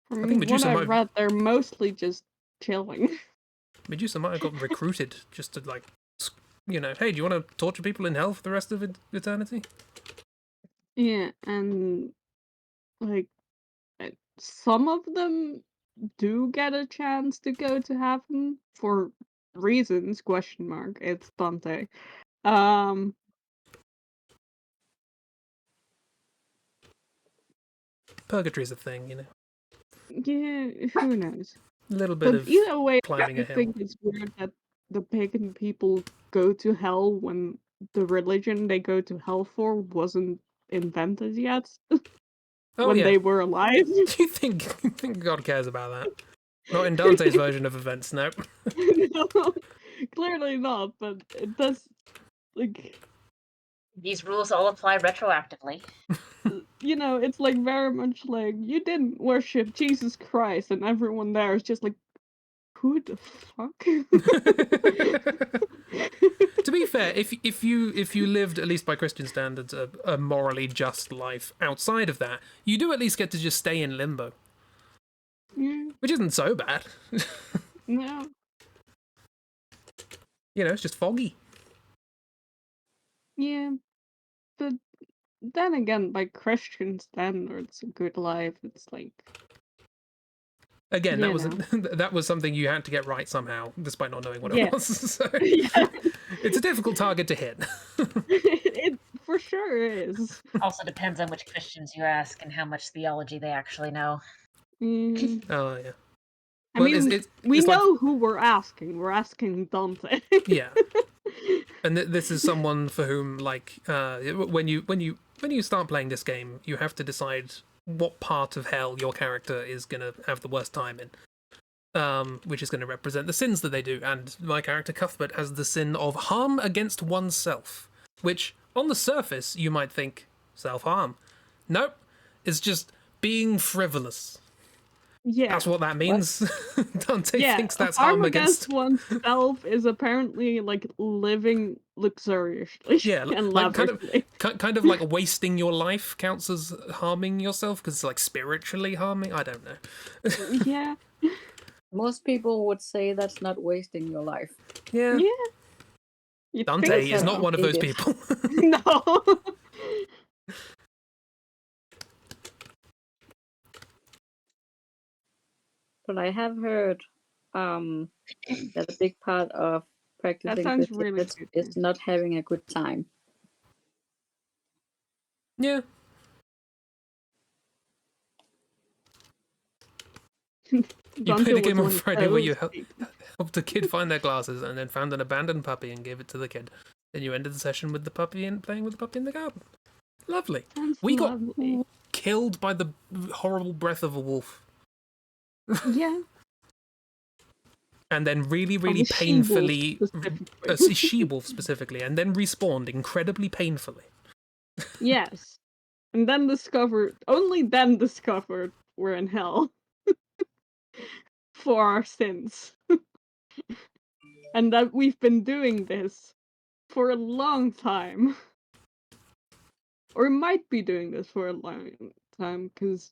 From what Medusa I've read, they're mostly just chilling. Medusa might have gotten recruited just to like, hey, do you want to torture people in hell for the rest of eternity? Yeah, and like some of them do get a chance to go to heaven for reasons, question mark. It's Dante. Purgatory's a thing, Yeah, who knows? A little bit But of either way, climbing I a hill. think it's weird that the pagan people go to hell when the religion they go to hell for wasn't invented yet Oh when yeah. they were alive. You think God cares about that? Not in Dante's version of events, no. No, clearly not, but it does, like, These rules all apply retroactively. it's like very much like you didn't worship Jesus Christ, and everyone there is just like, who the fuck? To be fair, if you lived, at least by Christian standards, a morally just life outside of that, you do at least get to just stay in limbo, Yeah, which isn't so bad. no. It's just foggy. Yeah, but then again, by Christian standards, a good life, it's like, Again, you know. that was something you had to get right somehow, despite not knowing what Yeah. it was. So Yeah. it's a difficult target to hit. It for sure is. Also depends on which Christians you ask and how much theology they actually know. Mm, Oh yeah. I Well, mean, we it's like, know who we're asking. We're asking Dante. yeah, and this is someone for whom, like, when you start playing this game, you have to decide what part of hell your character is gonna have the worst time in. Which is going to represent the sins that they do, and my character Cuthbert has the sin of harm against oneself, which on the surface you might think self-harm. Nope, it's just being frivolous. Yeah. That's what that means. Dante Yeah, thinks that's harm harm against. oneself is apparently like living luxuriously Yeah, and like lavishly. kind of like wasting your life counts as harming yourself because it's like spiritually harming. I don't know. Yeah. Most people would say that's not wasting your life. Yeah, Yeah. You Dante think is not so? one of those It is. people. No. But I have heard that a big part of That practicing sounds really Christianity good. is not having a good time. Yeah. You Dante played a was game on one of Friday where you those people. helped a kid find their glasses and then found an abandoned puppy and gave it to the kid. Then you ended the session with the puppy and playing with the puppy in the garden. Lovely. Sounds We got lovely. killed by the horrible breath of a wolf. Yeah. And then really, Of really a she-wolf painfully, specifically. a she-wolf specifically, and then respawned incredibly painfully. Yes. And then only then discovered we're in hell. For our sins. And that we've been doing this for a long time. Or might be doing this for a long time, because,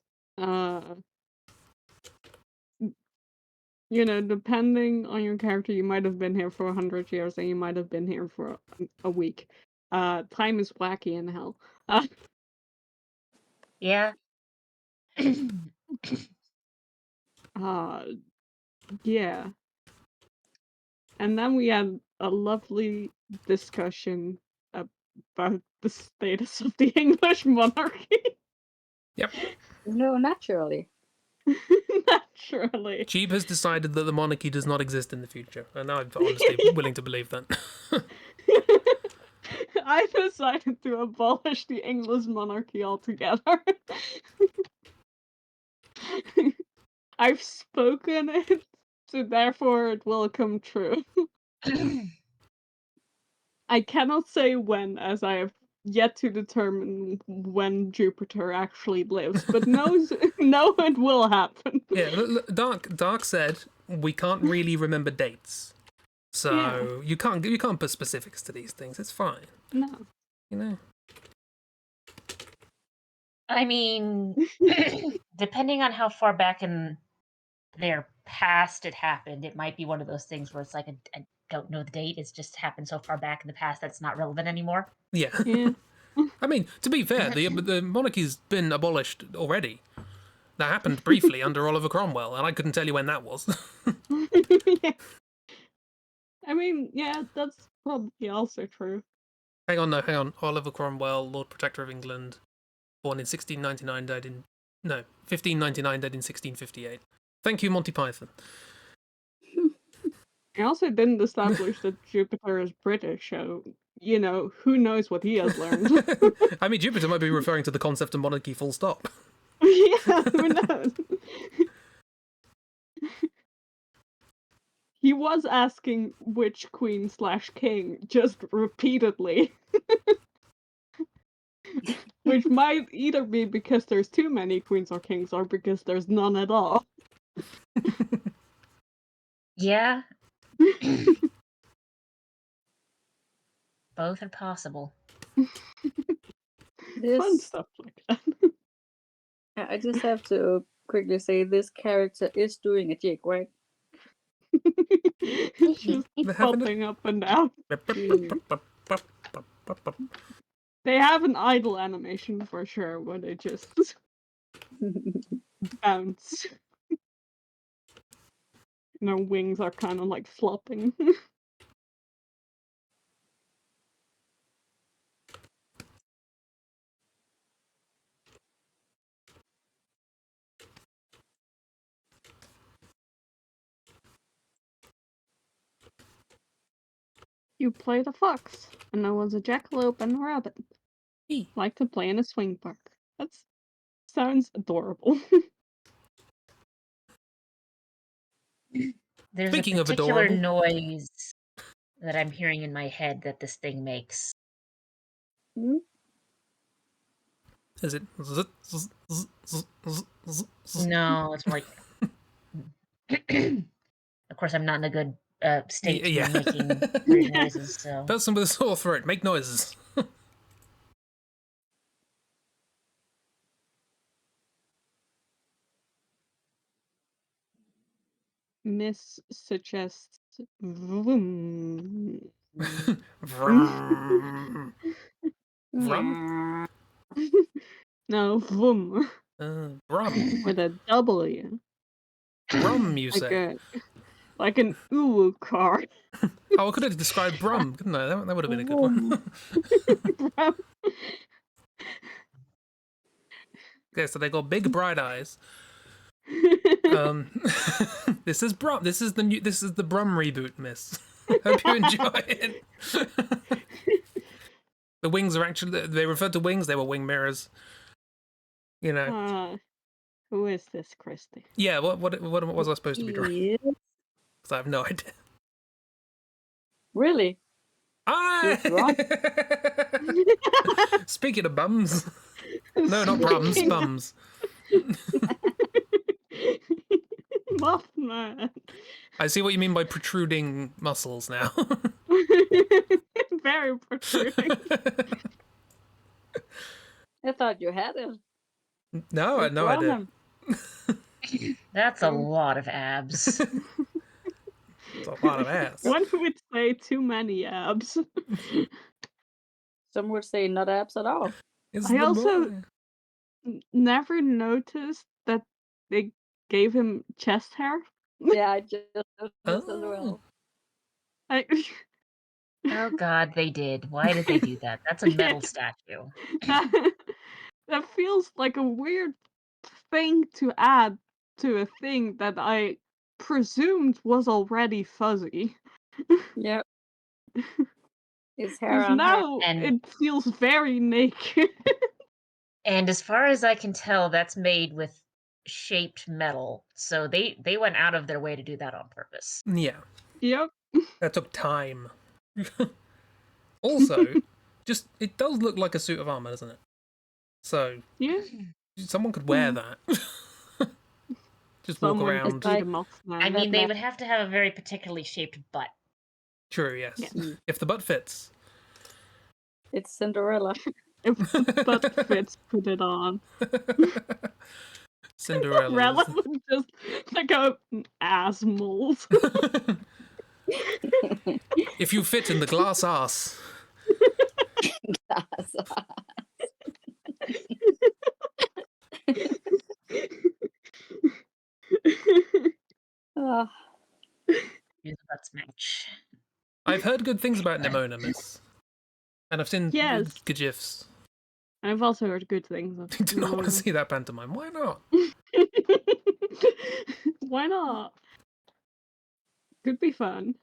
depending on your character, you might have been here for 100 years, and you might have been here for a week. Time is wacky in hell. Yeah. Yeah. And then we had a lovely discussion about the status of the English monarchy. Yep. No, naturally. Naturally. Cheeb has decided that the monarchy does not exist in the future, and I'm honestly willing to believe that. I decided to abolish the English monarchy altogether. I've spoken it, so therefore it will come true. I cannot say when, as I have yet to determine when Jupiter actually lives, but know it will happen. Yeah, Dark said we can't really remember dates, so you can't put specifics to these things. It's fine, No. you know. I mean, depending on how far back in their past it happened, it might be one of those things where it's like, I don't know the date. It's just happened so far back in the past that's not relevant anymore. Yeah. Yeah. I mean, to be fair, the monarchy's been abolished already. That happened briefly under Oliver Cromwell, and I couldn't tell you when that was. Yeah. I mean, yeah, that's probably also true. Hang on. Oliver Cromwell, Lord Protector of England, born in 1699, died in No, 1599, dead in 1658. Thank you, Monty Python. I also didn't establish that Jupiter is British, so, you know, who knows what he has learned. I mean, Jupiter might be referring to the concept of monarchy full stop. Yeah, who knows? He was asking which queen/king just repeatedly. Which might either be because there's too many queens or kings, or because there's none at all. Yeah. Both are possible. Fun This stuff like that. I just have to quickly say this character is doing a jig, right? It's just They're having popping up and down. Mm. They have an idle animation for sure, where they just bounce. And their wings are kind of like flopping. You played a fox, and there was a jackalope and a rabbit. Like to play in a swing park. That sounds adorable. There's Speaking a of particular adorable. noise that I'm hearing in my head that this thing makes. Mm. Is it? No, it's more like. Of course, I'm not in a good state to Yeah. be making weird noises. So Person with a sore throat, make noises. Miss suggests vroom. Vroom. Vrum? Yeah. No, vroom. Brum. With a W. Brum, you Like say? like an uwu car. Oh, I could have described Brum, couldn't I? That would have been a good Vroom. one. Okay, so they got big bright eyes. This is Brum. This is the Brum reboot, miss. Hope you enjoy it. The wings are actually, they referred to wings, they were wing mirrors. You know. Who is this, Christy? Yeah, what was I supposed to be drawing? Yes. Because I have no idea. Really? You're drunk? Speaking of bums. No, not brums, bums. Mothman. I see what you mean by protruding muscles now. Very protruding. I thought you had it. No, I You've no drawn idea. him. that's a lot of abs. It's a lot of ass. One would say too many abs. Some would say not abs at all. It's I the also boy. never noticed that they gave him chest hair. Yeah, I just noticed as Oh. well. I, Oh God, they did. Why did they do that? That's a metal statue. that, that feels like a weird thing to add to a thing that I presumed was already fuzzy. Yep. His hair Because on hair. now And it feels very naked. and as far as I can tell, that's made with shaped metal. So they went out of their way to do that on purpose. Yeah, Yep. that took time. Also, just it does look like a suit of armor, doesn't it? So Yeah. someone could wear that. Just walk Someone around. could beat him up now. I mean, they Batman. would have to have a very particularly shaped butt. True, yes. Yeah. If the butt fits. It's Cinderella. If the butt fits, put it on. Cinderella. Relevant, just like an ass mold. If you fit in the glass ass. Oh, Use a butt smash. I've heard good things about Nimona, miss. And I've seen Yes. GIFs. I've also heard good things of I do not want to Moana. see that pantomime. Why not? Why not? Could be fun.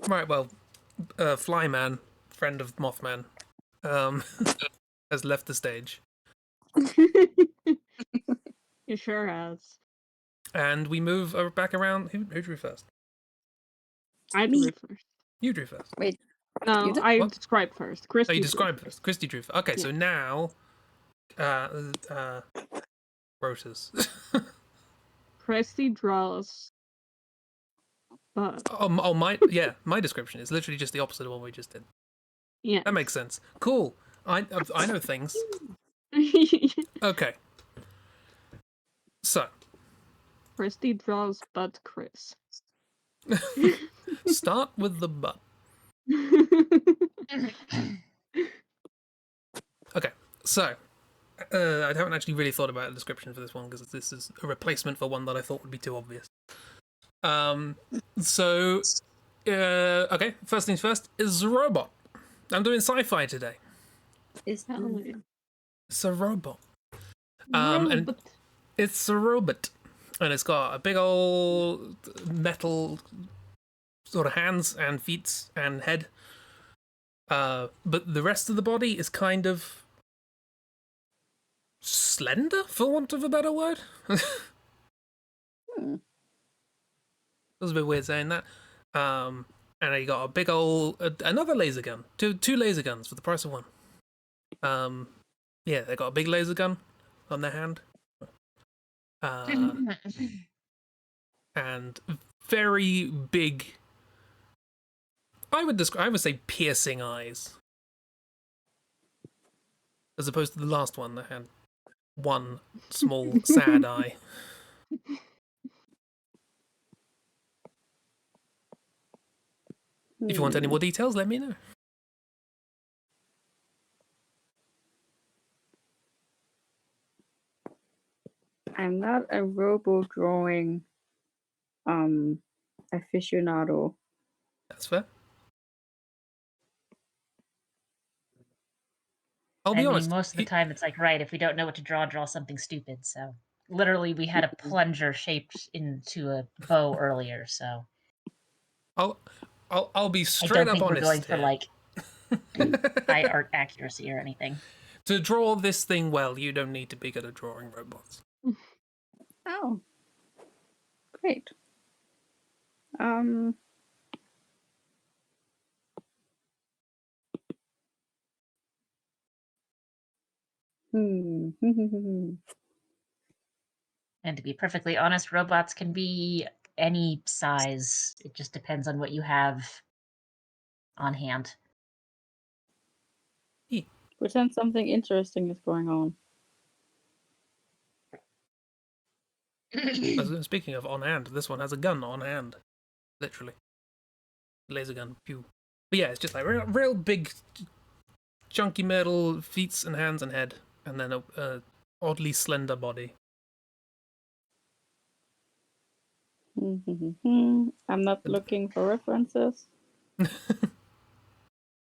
Right, well, Flyman, friend of Mothman, has left the stage. It sure has. And we move back around. Who drew first? I Me. drew first. You drew first. Wait, No, did? I What? described first. Oh, Christy you drew described first. first. Christy drew first. Okay, Yeah. so now, rotors. Christy draws. But my description is literally just the opposite of what we just did. yeah. That makes sense. Cool. I know things. Okay. So, Christy draws but Chris. start with the butt. Okay, so I haven't actually really thought about a description for this one because this is a replacement for one that I thought would be too obvious. So, okay, first things first is a robot. I'm doing sci-fi today. Hell yeah. It's a robot. And Robot. it's a robot, and it's got a big old metal sort of hands and feet and head. But the rest of the body is kind of slender, for want of a better word. Hmm. It was a bit weird saying that. And you got a big old another laser gun, two laser guns for the price of one. Yeah, they got a big laser gun on their hand. And very big. I would say piercing eyes, as opposed to the last one that had one small sad eye. If you want any more details, let me know. I'm not a robo drawing aficionado. That's fair. I'll be I honest. mean, most of the time it's like, right, if we don't know what to draw something stupid. So literally, we had a plunger shaped into a bow earlier. So I'll be I straight don't up think we're honest going for here. like high art accuracy or anything. To draw this thing well, you don't need to be good at drawing robots. Oh, great. Hmm. And to be perfectly honest, robots can be any size. It just depends on what you have on hand. Pretend something interesting is going on. Speaking of on hand, this one has a gun on hand, literally, laser gun. Pew. But yeah, it's just like real big, chunky metal feet and hands and head, and then a oddly slender body. I'm not looking for references.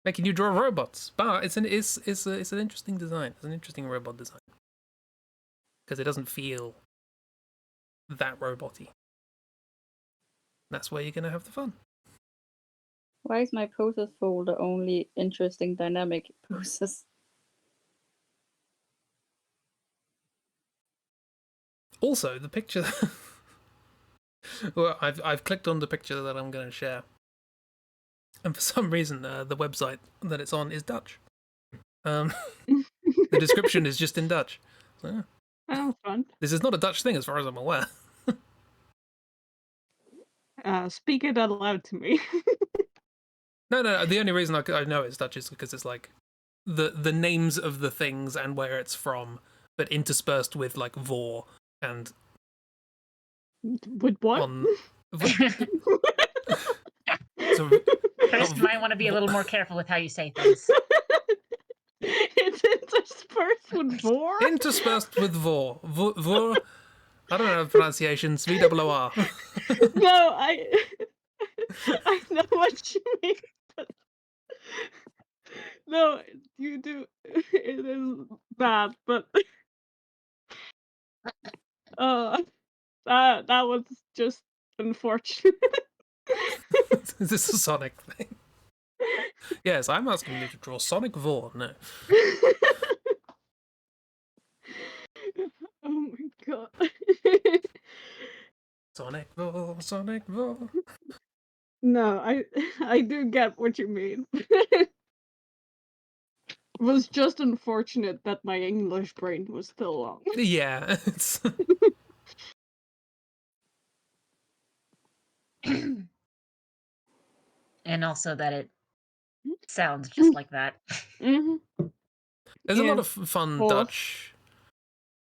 Making you draw robots, but it's an interesting design. It's an interesting robot design because it doesn't feel that roboty. That's where you're gonna have the fun. Why is my poses folder only interesting dynamic poses? Also, the picture. Well, I've clicked on the picture that I'm going to share, and for some reason, the website that it's on is Dutch. The description is just in Dutch. So, yeah. Oh, fun. This is not a Dutch thing, as far as I'm aware. Speak it out loud to me. No. The only reason I know it's Dutch is because it's like the names of the things and where it's from, but interspersed with like vor and With what? So, Chris, you might want to be a little more careful with how you say things. It's interspersed with vor? interspersed with vor. Vor. I don't know pronunciations. VWR. No, I know what you mean. But No, you do. It is bad, but uh, that was just unfortunate. Is this a Sonic thing? Yes, I'm asking you to draw Sonic Vor. No. Oh my god. Sonic Vor, Sonic Vor. No, I do get what you mean. It was just unfortunate that my English brain was still long. Yeah, it's... And also that it sounds just like that. Mhm. There's a lot Yeah, of fun course. Dutch,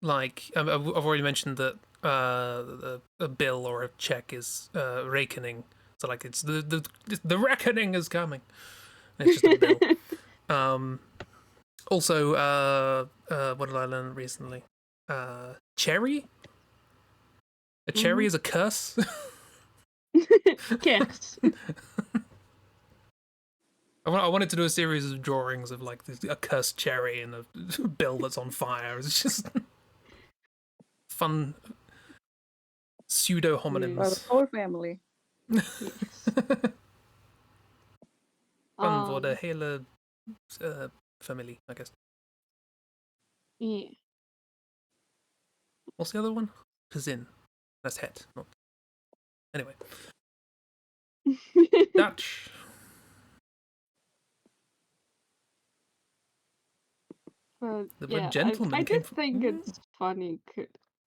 like, I've already mentioned that a bill or a check is rekening. So, like, it's the reckoning is coming. And it's just a bill. Also, what did I learn recently? Cherry? A cherry is a curse? Kers. I wanted to do a series of drawings of, like, a cursed cherry and a bill that's on fire. It's just fun pseudo For the homonyms. whole family. Yes. Fun for the hele family, I guess. Yeah. What's the other one? Gezin. That's het. Not... Anyway. Dutch. But The word yeah, gentleman I came did from... think it's funny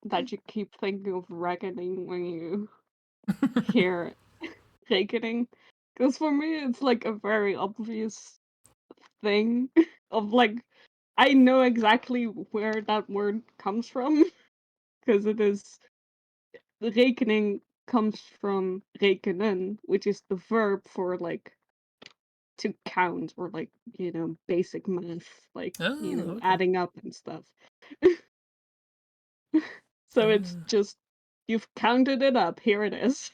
that you keep thinking of reckoning when you hear rekening. Because for me, it's like a very obvious thing of like, I know exactly where that word comes from. Because it is, rekening comes from rekenen, which is the verb for like to count or like, basic math, like, Oh, okay. adding up and stuff. So it's just, you've counted it up, here it is.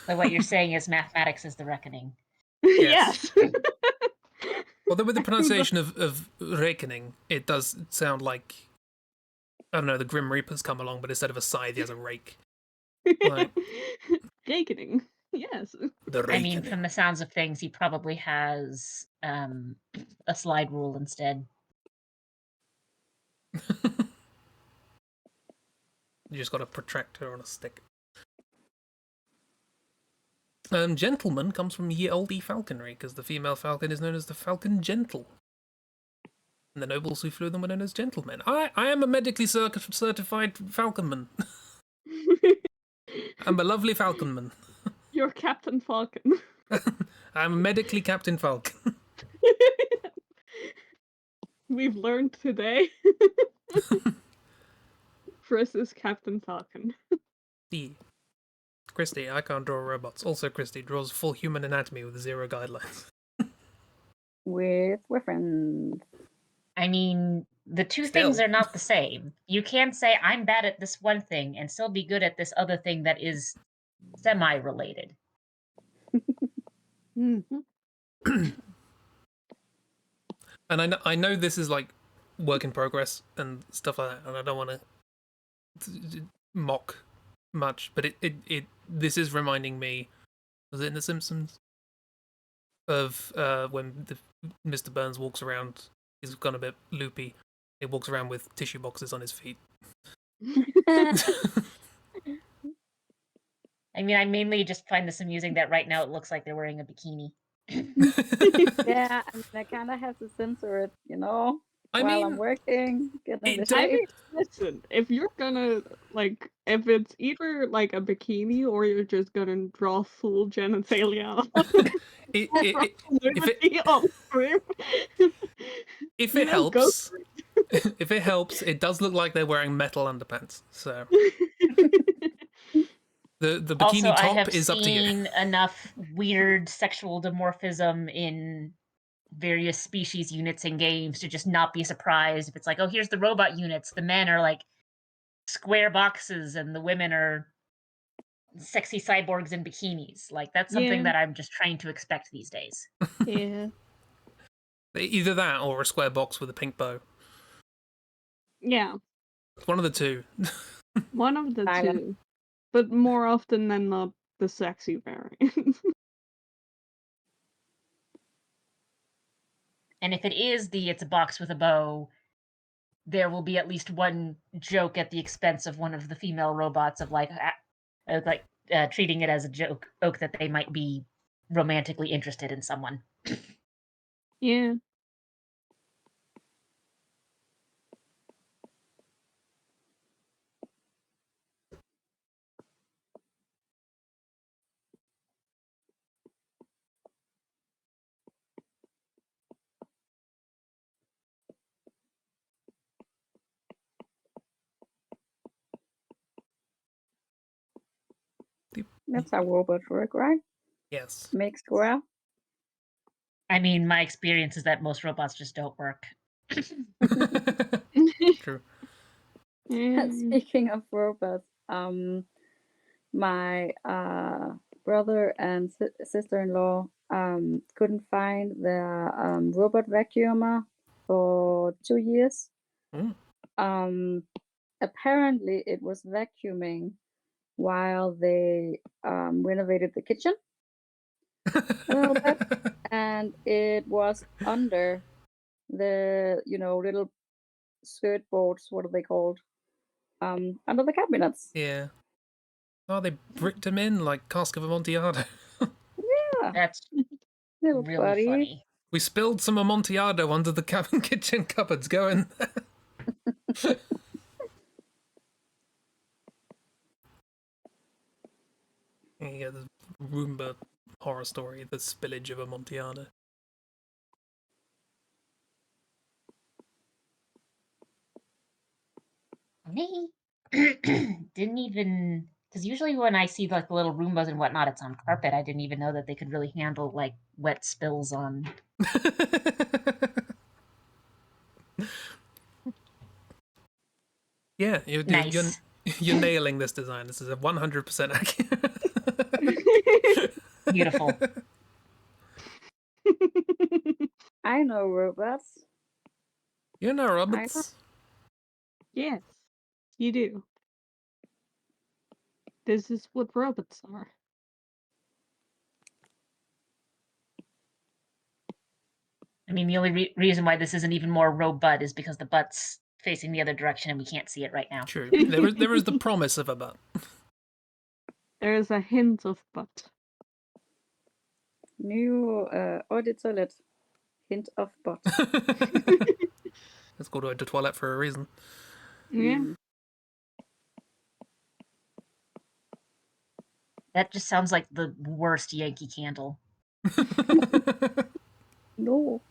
So what you're saying is mathematics is the reckoning. Yes. Yes. Although with the pronunciation of rekening, it does sound like, I don't know, the Grim Reaper's come along, but instead of a scythe, he has a rake. Like, Rekening. Yes. the I mean, rekening. from the sounds of things, he probably has a slide rule instead. You just got a protractor on a stick. Gentleman comes from ye olde falconry, because the female falcon is known as the falcon gentle. And the nobles who flew them were known as gentlemen. I am a medically certified falconman. I'm a lovely falconman. You're Captain Falcon. I'm a medically Captain Falcon. We've learned today. Chris is Captain Falcon. Christy, I can't draw robots. Also, Christy draws full human anatomy with 0 guidelines. We're friends. I mean, the two Still. things are not the same. You can say, I'm bad at this one thing and still be good at this other thing that is semi-related. And I know this is like work in progress and stuff like that, and I don't want to mock much, but this is reminding me, was it in The Simpsons? Of when Mr. Burns walks around, he's gone a bit loopy. He walks around with tissue boxes on his feet. I mean, I mainly just find this amusing that right now it looks like they're wearing a bikini. Yeah, I mean, I kind of have to censor it, while I'm working, getting into I shape. mean, listen, if you're gonna, like, if it's either, like, a bikini or you're just gonna draw full genitalia if it helps, if it helps, it does look like they're wearing metal underpants, so... The bikini also, top I have is up to you. seen enough weird sexual dimorphism in various species units in games to just not be surprised if it's like, oh, here's the robot units. The men are like square boxes and the women are sexy cyborgs in bikinis. Like, that's something that I'm just trying to expect these days. Yeah. Either that or a square box with a pink bow. Yeah, One of the two. one of the Silent. two. But more often than not, the sexy variant. And if it is it's a box with a bow, there will be at least one joke at the expense of one of the female robots of treating it as a joke that they might be romantically interested in someone. Yeah. That's how robots work, right? Yes. Make square. I mean, my experience is that most robots just don't work. True. Speaking of robots, my brother and sister-in-law couldn't find their robot vacuumer for 2 years. Mm. Apparently, it was vacuuming while they renovated the kitchen a little bit, and it was under the little skirt boards. What are they called? Under the cabinets. Yeah. Oh, they bricked him in like cask of Amontillado. Yeah, That's little really buddy. funny. We spilled some Amontillado under the kitchen cupboards. Go in there. You get the Roomba horror story, the spillage of Amontillado. Me didn't even, because usually when I see like the little Roombas and whatnot, it's on carpet. I didn't even know that they could really handle like wet spills on. Yeah, Nice. you're nailing this design. This is a 100% accurate. Beautiful. I know robots. You know, Roberts. Yes, you do. This is what robots are. I mean, the only reason why this isn't even more robot is because the butt's facing the other direction and we can't see it right now. True. There is the promise of a butt. There is a hint of butt. New eau de toilette. Hint of butt. Let's go to the toilet for a reason. Yeah. That just sounds like the worst Yankee Candle. No.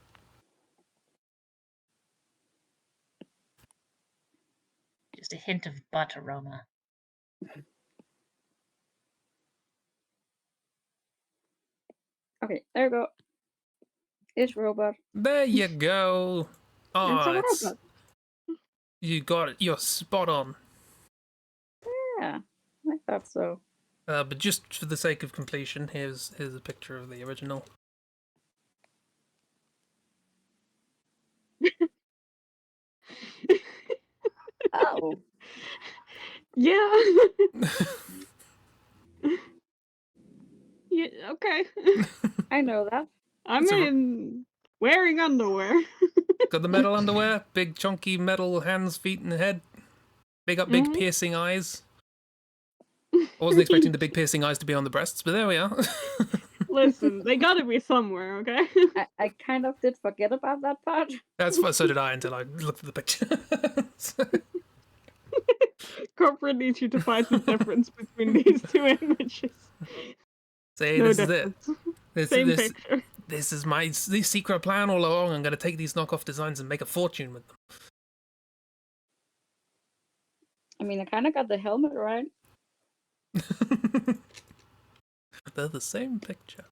Just a hint of butt aroma. Okay, there you go. It's robot. There you go. Oh, It's a robot. You got it. You're spot on. Yeah, I thought so. But just for the sake of completion, here's a picture of the original. Oh. Yeah. Yeah, okay. I know that. I mean, wearing underwear. Got the metal underwear, big chunky metal hands, feet, and head. Big piercing eyes. I wasn't expecting the big piercing eyes to be on the breasts, but there we are. Listen, they gotta be somewhere, okay? I kind of did forget about that part. So did I until I looked at the picture. Corporate needs you to find the difference between these two images. See, No this difference. is it. Same picture. This is my secret plan all along. I'm going to take these knockoff designs and make a fortune with them. I mean, I kind of got the helmet right. They're the same picture.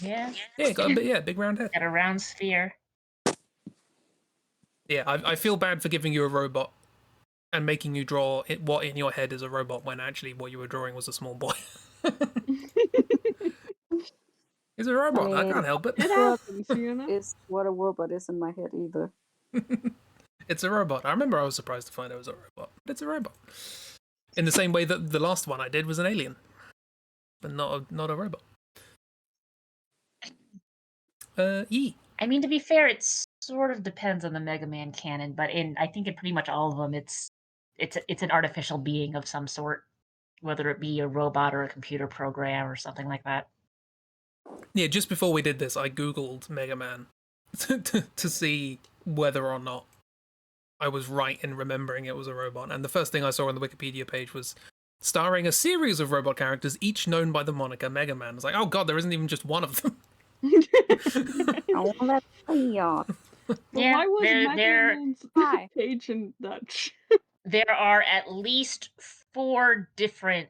Yeah. Yeah, got a big round head. Got a round sphere. Yeah, I feel bad for giving you a robot and making you draw what in your head is a robot when actually what you were drawing was a small boy. He's a robot. I mean, can't help it. It What happens, you know? is what a robot is in my head either. It's a robot. I remember I was surprised to find it was a robot, but it's a robot. In the same way that the last one I did was an alien, but not a robot. E. I mean, to be fair, it sort of depends on the Mega Man canon, but I think in pretty much all of them, it's an artificial being of some sort, whether it be a robot or a computer program or something like that. Yeah, just before we did this, I googled Mega Man to see whether or not I was right in remembering it was a robot, and the first thing I saw on the Wikipedia page was starring a series of robot characters, each known by the moniker Mega Man. I was like, oh god, there isn't even just one of them. Oh, that's weird. But Yeah, why was they're- Megaman's Hi. page in Dutch? There are at least 4 different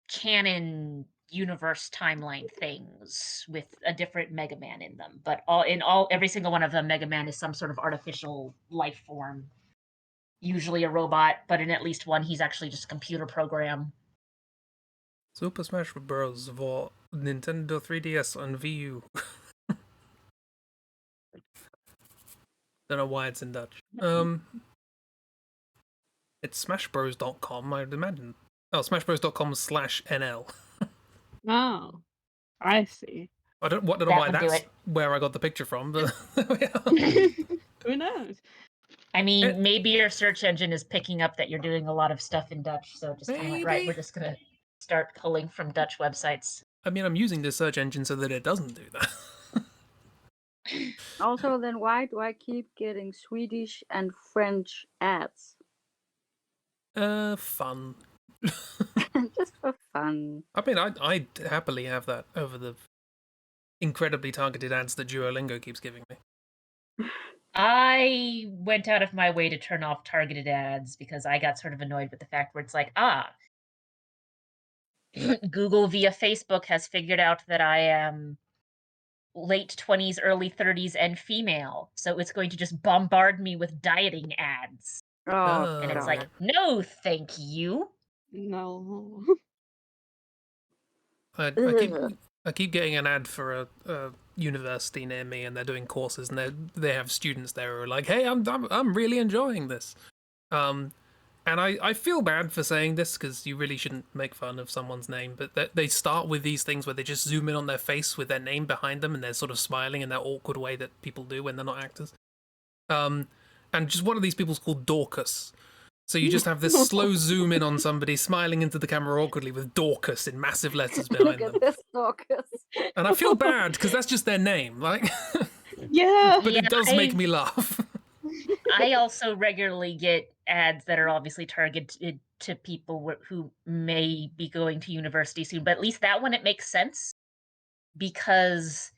canon universe timeline things with a different Mega Man in them, but every single one of them, Mega Man is some sort of artificial life form, usually a robot, but in at least one, he's actually just a computer program. Super Smash Bros. For Nintendo 3DS and Wii U. Don't know why it's in Dutch. It's smashbros.com, I'd imagine. Oh, smashbros.com/NL. Oh, I see. I don't know That why would do that's it. where I got the picture from, but Who knows? I mean, It- maybe your search engine is picking up that you're doing a lot of stuff in Dutch, so just kind of like, right, Maybe. we're just gonna start pulling from Dutch websites. I mean, I'm using this search engine so that it doesn't do that. Also, then why do I keep getting Swedish and French ads? Fun. Just for fun. I mean, I'd happily have that over the incredibly targeted ads that Duolingo keeps giving me. I went out of my way to turn off targeted ads because I got sort of annoyed with the fact where it's like, Google via Facebook has figured out that I am late 20s, early 30s, and female. So it's going to just bombard me with dieting ads. Oh, And it's Oh, like, right. no, thank you. No. I keep getting an ad for a university near me, and they're doing courses, and they have students there who are like, "Hey, I'm really enjoying this," and I feel bad for saying this because you really shouldn't make fun of someone's name, but they start with these things where they just zoom in on their face with their name behind them, and they're sort of smiling in that awkward way that people do when they're not actors. And just one of these people's called Dorcas. So you just have this slow zoom in on somebody smiling into the camera awkwardly with Dorcas in massive letters behind Look them. at this, Dorcas. And I feel bad because that's just their name, like. Yeah. But it Yeah, does make me laugh. I also regularly get ads that are obviously targeted to people who may be going to university soon, but at least that one, it makes sense because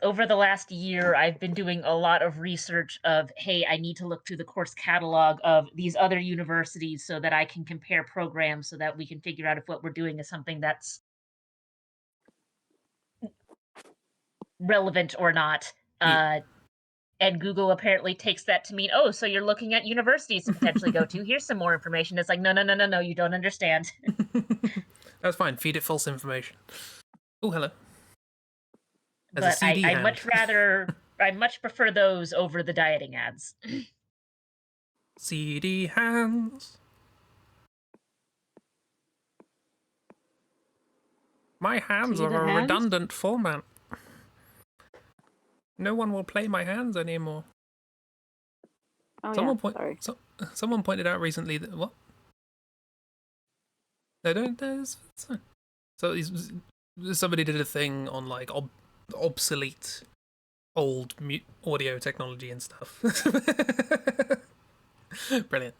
over the last year, I've been doing a lot of research of, hey, I need to look through the course catalog of these other universities so that I can compare programs so that we can figure out if what we're doing is something that's relevant or not. Yeah. And Google apparently takes that to mean, oh, so you're looking at universities to potentially go to. Here's some more information. It's like, no, you don't understand. That's fine. Feed it false information. Oh, hello. There's a But CD I hand. I much prefer those over the dieting ads. CD hands. My hands See are the a hands? redundant format. No one will play my hands anymore. Oh, Someone yeah, sorry. Someone pointed out recently that what? They don't. It's fine. So somebody did a thing on like obsolete old audio technology and stuff. Brilliant.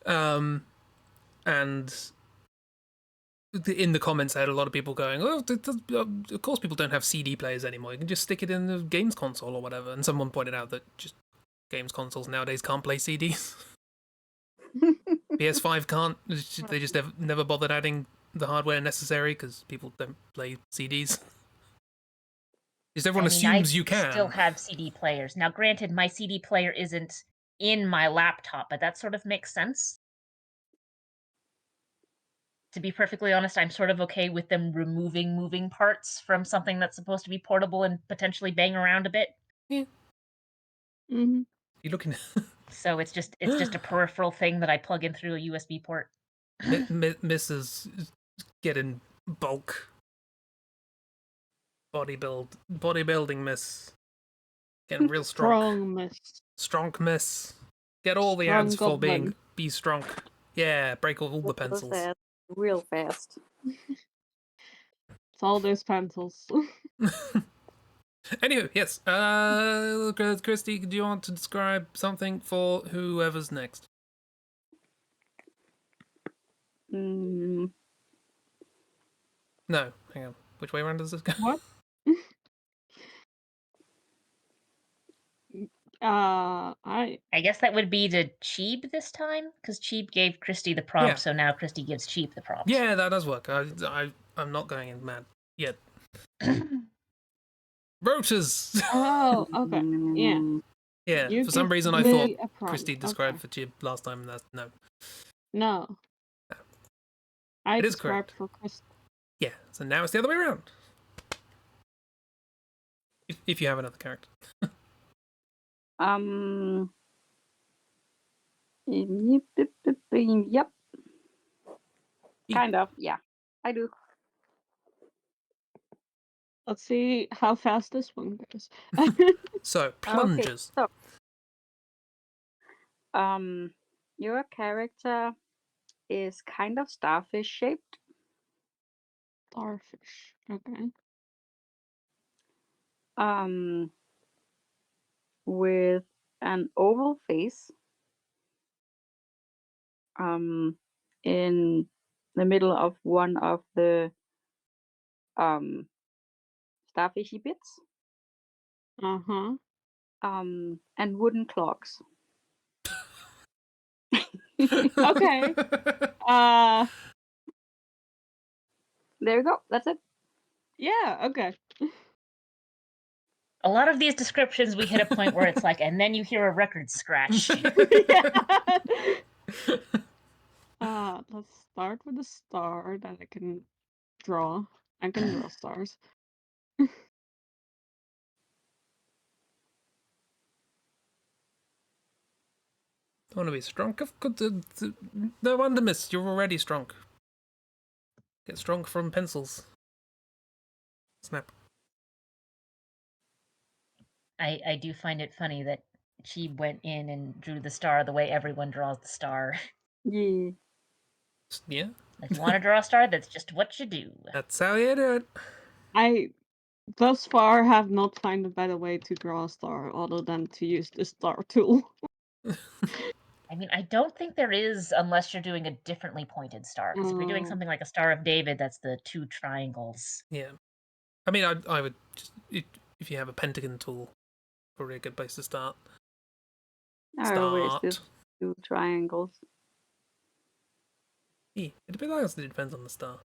And in the comments, I had a lot of people going, "Oh, of course, people don't have CD players anymore. You can just stick it in the games console or whatever." And someone pointed out that just games consoles nowadays can't play CDs. PS5 can't. They just never bothered adding the hardware necessary because people don't play CDs. Just everyone assumes you can. Still have CD players. Now, granted, my CD player isn't in my laptop, but that sort of makes sense. to be perfectly honest, I'm sort of okay with them removing moving parts from something that's supposed to be portable and potentially bang around a bit. Yeah. Mm-hmm. You looking? So it's just a peripheral thing that I plug in through a USB port. Mrs. getting bulk bodybuilding miss. Getting real strong. Strong miss. Get all the Strong ads for goblin. be strong. Yeah, break all the Real pencils. fast, real fast. It's all those pencils. Anyway, yes. Christy, do you want to describe something for whoever's next? Mm, No, hang on. Which way around does this go? What? I guess that would be to Chib this time, because Chib gave Christy the prompt, Yeah. so now Christy gives Chib the prompt. Yeah, that does work. I'm not going in mad yet. Rotors! Oh, okay. Yeah. Yeah, You for some give reason I me thought a prompt. Christy described Okay. for Chib last time, and that's no. No. I It is described correct. for Chris. Yeah, so now it's the other way around. If you have another character. Yep. Kind of, yeah. I do. Let's see how fast this one goes. So, plungers. Okay, so, your character is kind of starfish shaped. Starfish. Okay. With an oval face. In the middle of one of the starfishy bits. Uh-huh. And wooden clogs. Okay. There you go. That's it. Yeah, okay. A lot of these descriptions, we hit a point where it's like, and then you hear a record scratch. Let's start with a star that I can draw. I can draw stars. I want to be strong. No wonder, miss. You're already strong. Get strong from pencils. Snap. I do find it funny that she went in and drew the star the way everyone draws the star. Yeah. Yeah. If you want to draw a star, that's just what you do. That's how you do it. I thus far have not found a better way to draw a star other than to use the star tool. I mean, I don't think there is unless you're doing a differently pointed star. Because if you're doing something like a Star of David, that's the 2 triangles. Yeah. I mean, I would just, if you have a pentagon tool, probably a good place to start. I always just do triangles. Yeah, it depends on the star.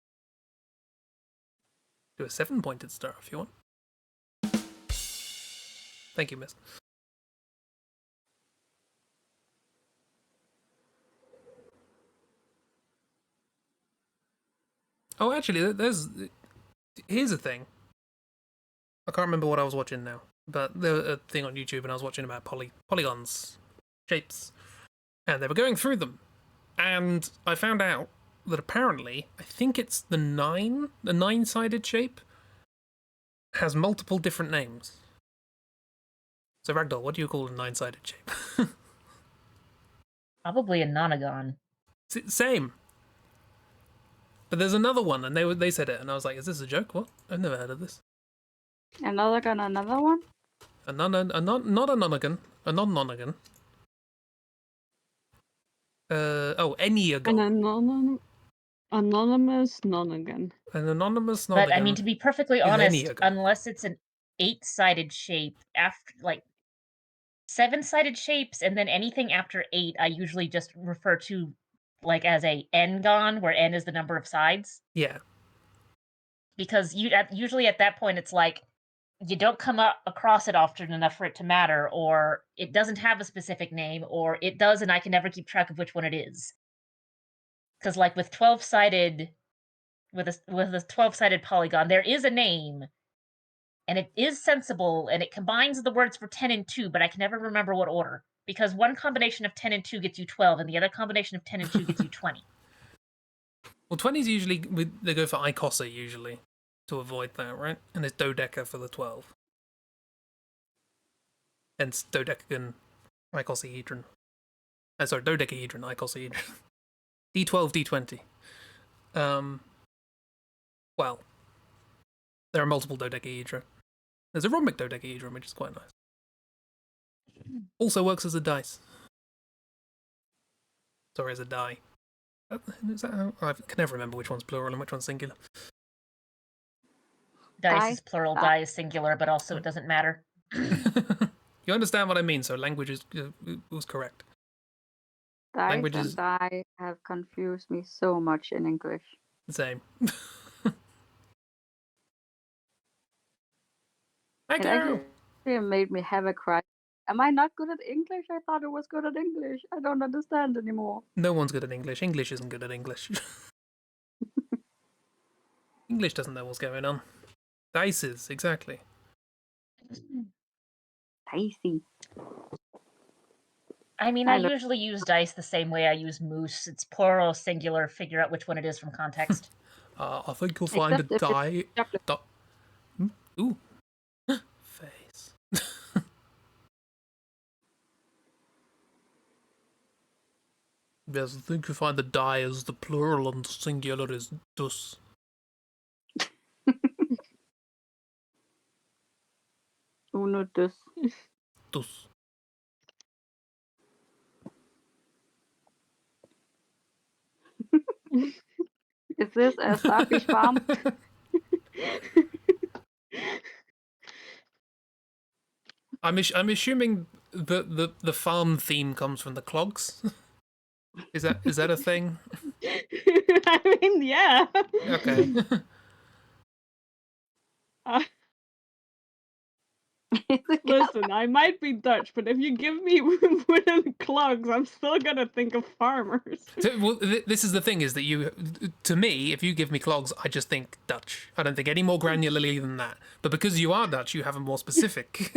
Do a 7-pointed star if you want. Thank you, miss. Oh, actually, here's a thing. I can't remember what I was watching now, but there was a thing on YouTube and I was watching about polygons, shapes, and they were going through them, and I found out that apparently, I think it's the 9-sided shape, has multiple different names. So Ragdoll, what do you call a 9-sided shape? Probably a nonagon. Same. But there's another one, and they said it, and I was like, "Is this a joke? What? I've never heard of this." Another one? Not a nonagon, a non-nonagon. Enneagon. An anonymous nonagon. An anonymous nonagon. But I mean, to be perfectly honest, Enneagon. unless it's an 8-sided shape, after like 7-sided shapes, and then anything after 8, I usually just refer to like as a n-gon, where n is the number of sides. Yeah. Because usually at that point, it's like you don't come across it often enough for it to matter, or it doesn't have a specific name, or it does and I can never keep track of which one it is. Because like with 12-sided with a 12-sided polygon. There is a name, and it is sensible, and it combines the words for 10 and 2, but I can never remember what order. Because one combination of 10 and 2 gets you 12, and the other combination of 10 and 2 gets you 20. Well, 20 is usually, they go for icosa usually, to avoid that, right? And it's dodeca for the 12. Hence dodecagon icosahedron. Sorry, dodecahedron, icosahedron. D12, D20. Well, there are multiple dodecahedra. There's a rhombic dodecahedron, which is quite nice. Also works as a dice. Sorry, as a die. Is that how? I can never remember which one's plural and which one's singular. Dice is plural, die is singular, but also it doesn't matter. You understand what I mean, so language was correct. Dice Languages and die have confused me so much in English. Same. It actually made me have a cry. Am I not good at English? I thought I was good at English. I don't understand anymore. No one's good at English. English isn't good at English. English doesn't know what's going on. Dices, exactly. Dicey. I mean, I usually use dice the same way I use moose. It's plural, singular, figure out which one it is from context. I think you'll find a die. Ooh. Face. Yes, I think you find the die as the plural and the singular is dus. Uno, dus. Dus. Is this a starfish farm? I'm assuming the farm theme comes from the clogs. Is that a thing? I mean, yeah. Okay. Listen, I might be Dutch, but if you give me wooden clogs, I'm still gonna think of farmers. Well, this is the thing, is that to me, if you give me clogs, I just think Dutch. I don't think any more granularly than that. But because you are Dutch, you have a more specific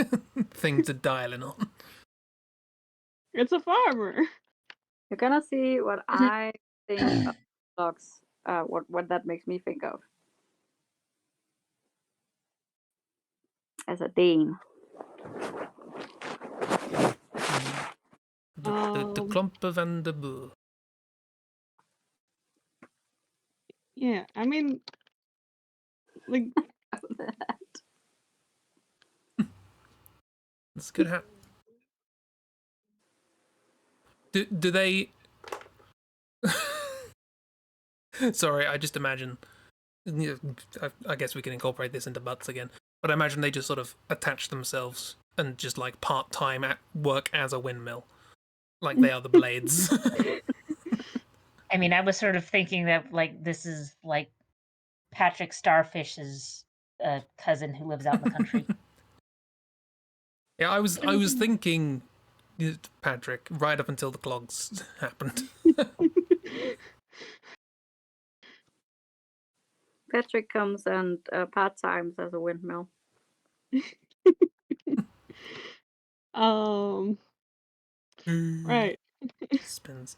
thing to dial in on. It's a farmer. You're gonna see what I think of clogs. What that makes me think of. As a Dane. The Klompen van de Boer. Yeah, I mean, like... It's a good hat. Do they... Sorry, I just imagine... I guess we can incorporate this into butts again. But I imagine they just sort of attach themselves and just like part-time work as a windmill. Like they are the blades. I mean, I was sort of thinking that like this is like Patrick Starfish's cousin who lives out in the country. Yeah, I was thinking Patrick right up until the clogs happened. Patrick comes and part-times as a windmill. Right. Spins.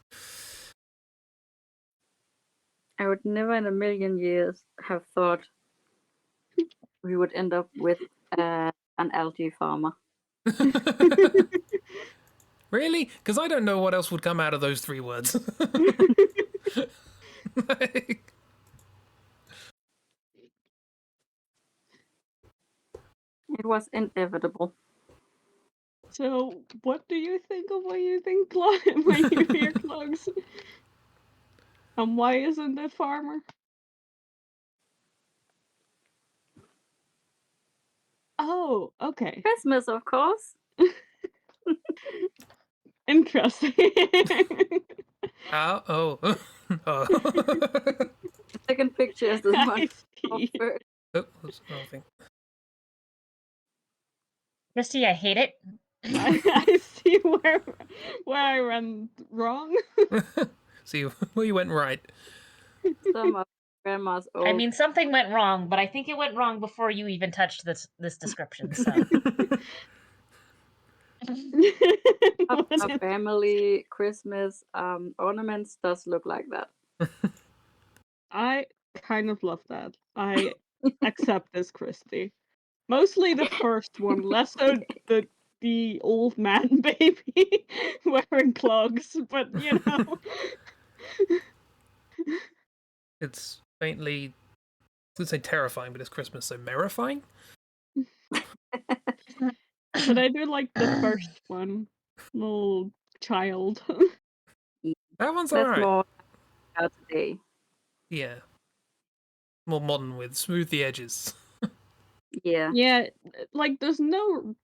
I would never in a million years have thought we would end up with an algae farmer. Really? Because I don't know what else would come out of those three words. It was inevitable. So, what do you think of when you think when you hear clogs? And why isn't it farmer? Oh, okay. Christmas, of course. Interesting. Oh. The second picture is the one. Oh, that's another thing. Christy, I hate it. I see where I went wrong. See where you went right. Some of grandma's old. I mean, something went wrong, but I think it went wrong before you even touched this description. So a family Christmas ornaments does look like that. I kind of love that. I accept this, Christy. Mostly the first one, less so the old man baby wearing clogs, but you know. It's faintly, I would say terrifying, but it's Christmas, so merrifying. But I do like the first one, little child. That one's That's alright. more out today. Yeah. More modern with smooth the edges. Yeah. Yeah, like there's no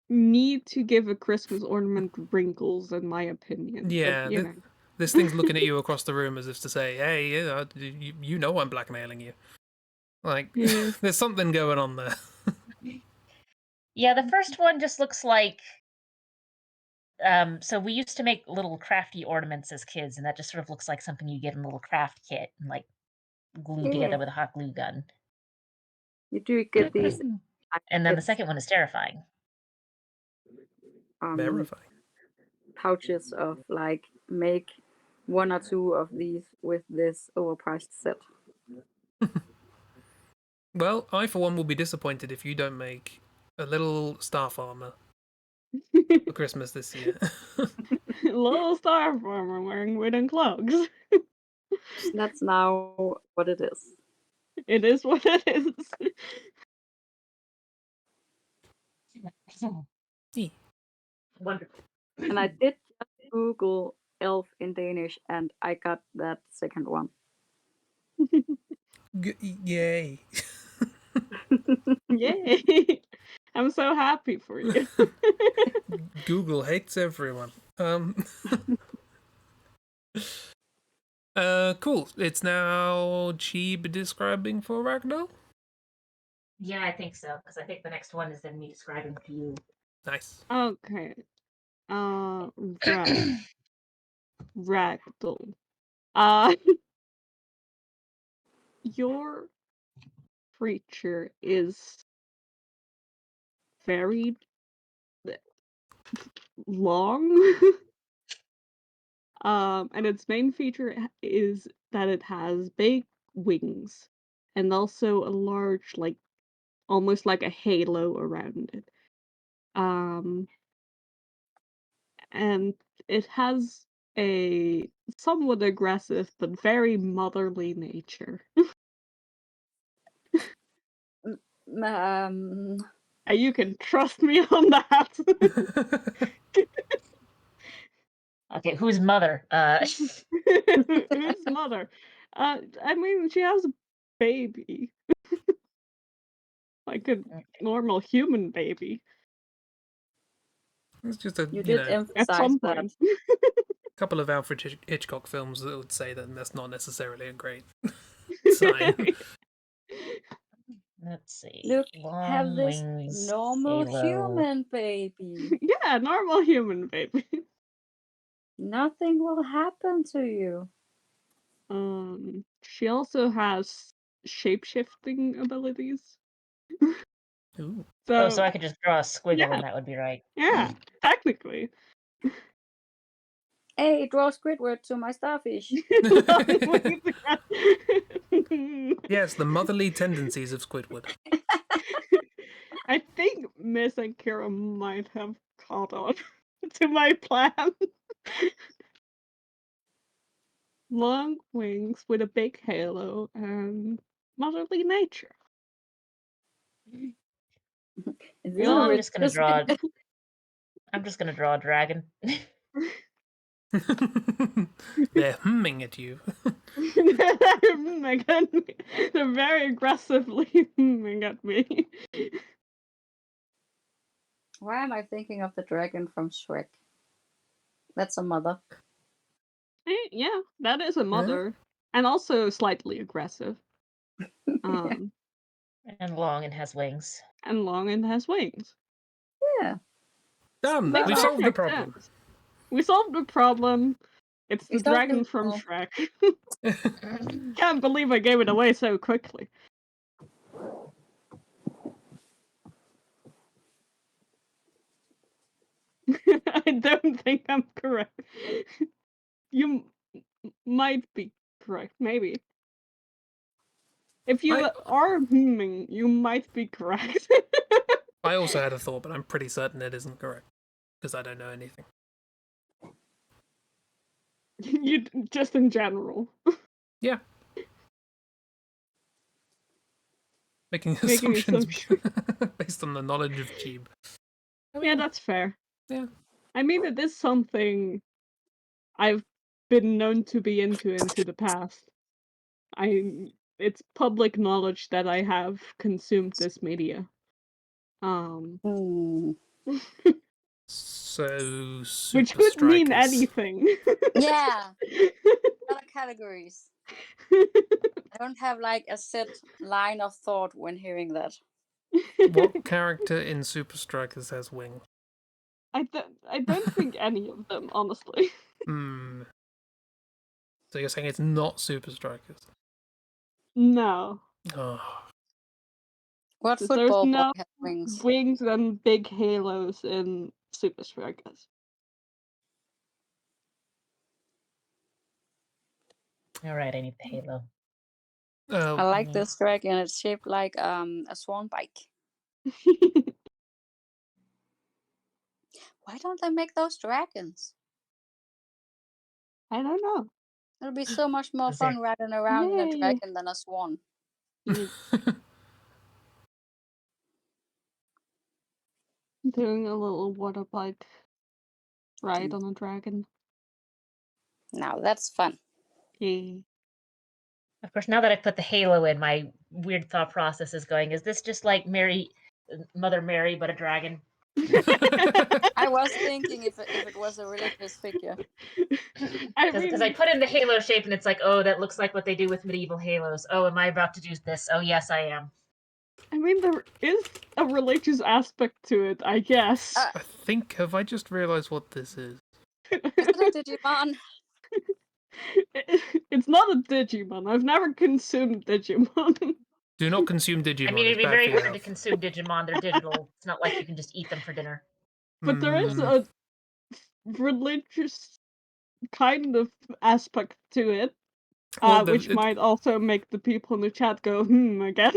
need to give a Christmas ornament wrinkles, in my opinion. Yeah, But, you know. this thing's looking at you across the room as if to say, hey, you know I'm blackmailing you. Like, Yeah. there's something going on there. yeah, the first one just looks like. So we used to make little crafty ornaments as kids, and that just sort of looks like something you get in a little craft kit and like glued Yeah. together with a hot glue gun. You do get these And then the it's, second one is terrifying. Verifying. pouches of like make one or two of these with this overpriced set. Well, I for one will be disappointed if you don't make a little staff armor for Christmas this year. Little star farmer wearing wooden clogs. That's now what it is. It is what it is. Wonderful. And I did just Google elf in Danish and I got that second one. Yay. Yay! I'm so happy for you. Google hates everyone. Cool. It's now Cheeb describing for Ragdoll. Yeah, I think so, because I think the next one is then me describing to you. Nice. Okay. Ragdoll. Your creature is very long. And its main feature is that it has big wings and also a large, like, almost like a halo around it. And it has a somewhat aggressive but very motherly nature. Um, And you can trust me on that. Okay, who's mother? Whose mother? I mean, she has a baby. Like a normal human baby. It's just a you did At emphasize some that. point. couple of Alfred Hitchcock films that would say that that's not necessarily a great sign. Let's see. Look, Long have this wings, normal halo. human baby. Yeah, normal human baby. Nothing will happen to you. She also has shape-shifting abilities. Ooh. So I could just draw a squiggle yeah. and that would be right. Yeah, technically. Hey, draw Squidward to my starfish. Yes, the motherly tendencies of Squidward. I think Miss and Kira might have caught on to my plan. Long wings with a big halo and motherly nature. Is We this all- I'm just gonna draw. Christmas? I'm just gonna draw a dragon. They're humming at you. They're very aggressively humming at me. Why am I thinking of the dragon from Shrek? That's a mother. Yeah, that is a mother. And also slightly aggressive. And long and has wings. And long and has wings. Yeah. Done. Makes We've solved the perfect problem. sense. We solved the problem. It's the Is that dragon from cool? Shrek. Can't believe I gave it away so quickly. I don't think I'm correct. You might be correct, maybe. If you are you might be correct. I also had a thought, but I'm pretty certain it isn't correct because I don't know anything. You just in general. Yeah. Making assumptions based on the knowledge of Chib. Yeah, that's fair. Yeah. I mean, it is something I've been known to be into the past. It's public knowledge that I have consumed this media. So super Which could mean strikers. anything. Yeah. Other categories. I don't have like a set line of thought when hearing that. What character in Super Strikers has wings? I don't think any of them, honestly. Hmm. So you're saying it's not Super Strikers? No. Oh. What There's football boy no has wings? wings and big halos in Super Strikers. All right, I need the halo. I like this dragon. It's shaped like a swan bike. Why don't they make those dragons? I don't know. It'll be so much more fun riding around in a dragon than a swan. Doing a little water bike ride on a dragon. Now that's fun. Yeah. Of course, now that I've put the halo in, my weird thought process is going, is this just like Mother Mary, but a dragon? I was thinking if it was a religious figure. Because I put in the halo shape and it's like, oh, that looks like what they do with medieval halos. Oh, am I about to do this? Oh, yes, I am. I mean, there is a religious aspect to it, I guess. I think, have I just realised what this is? Is it a Digimon? It's not a Digimon. I've never consumed Digimon. Do not consume Digimon. I mean, it'd be it's bad very for your hard to health. consume Digimon. They're digital. It's not like you can just eat them for dinner. But there is a religious kind of aspect to it, which might also make the people in the chat go, again.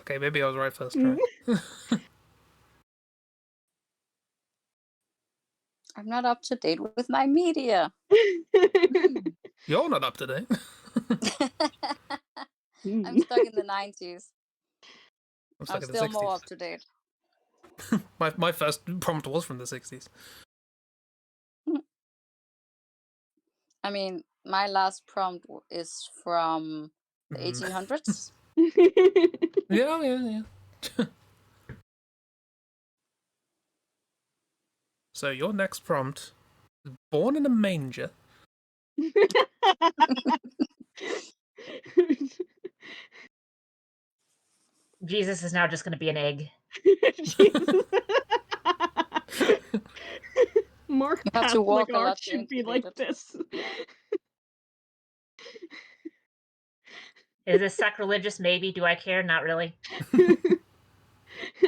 Okay, maybe I was right first try. I'm not up to date with my media. You're not up to date. I'm stuck in the 90s. I'm still more up to date. my first prompt was from the 60s. I mean, my last prompt is from the 1800s. Yeah. So your next prompt is born in a manger. Jesus is now just going to be an egg. More Catholic art should be like this. Is this sacrilegious? Maybe. Do I care? Not really.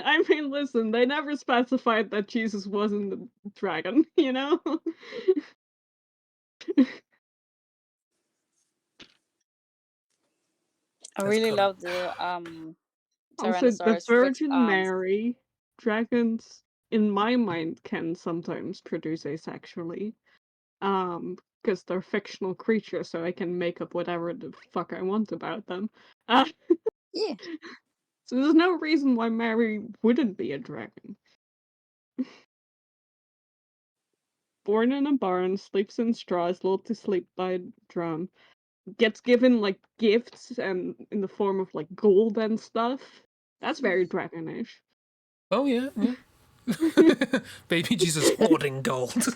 I mean, listen, they never specified that Jesus wasn't the dragon, you know? I really love the also, the Tyrannosaurus Virgin arms. Mary dragons, in my mind, can sometimes produce asexually. Because they're fictional creatures, so I can make up whatever the fuck I want about them. Yeah. So there's no reason why Mary wouldn't be a dragon. Born in a barn, sleeps in straw, is lulled to sleep by a drum, gets given like gifts and in the form of like gold and stuff. That's very dragonish. Oh yeah. Baby Jesus hoarding gold.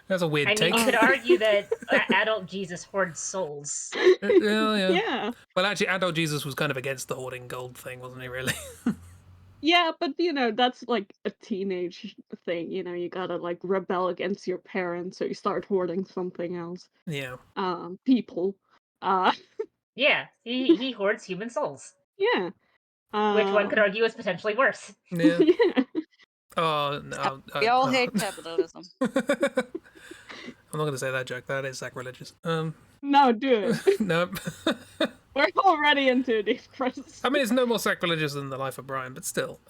That's a weird take. You could argue that adult Jesus hoards souls. Yeah. Yeah. Well, actually, adult Jesus was kind of against the hoarding gold thing, wasn't he? Really? Yeah, but that's like a teenage thing. You gotta like rebel against your parents, so you start hoarding something else. Yeah. People. Uh, Yeah, he hoards human souls, yeah. which one could Um, argue is potentially worse. Yeah. yeah. Oh no. We all hate capitalism. I'm not gonna say that joke. That is sacrilegious. No, do it. Nope. We're already into deep Chris. I mean, it's no more sacrilegious than the life of Brian, but still.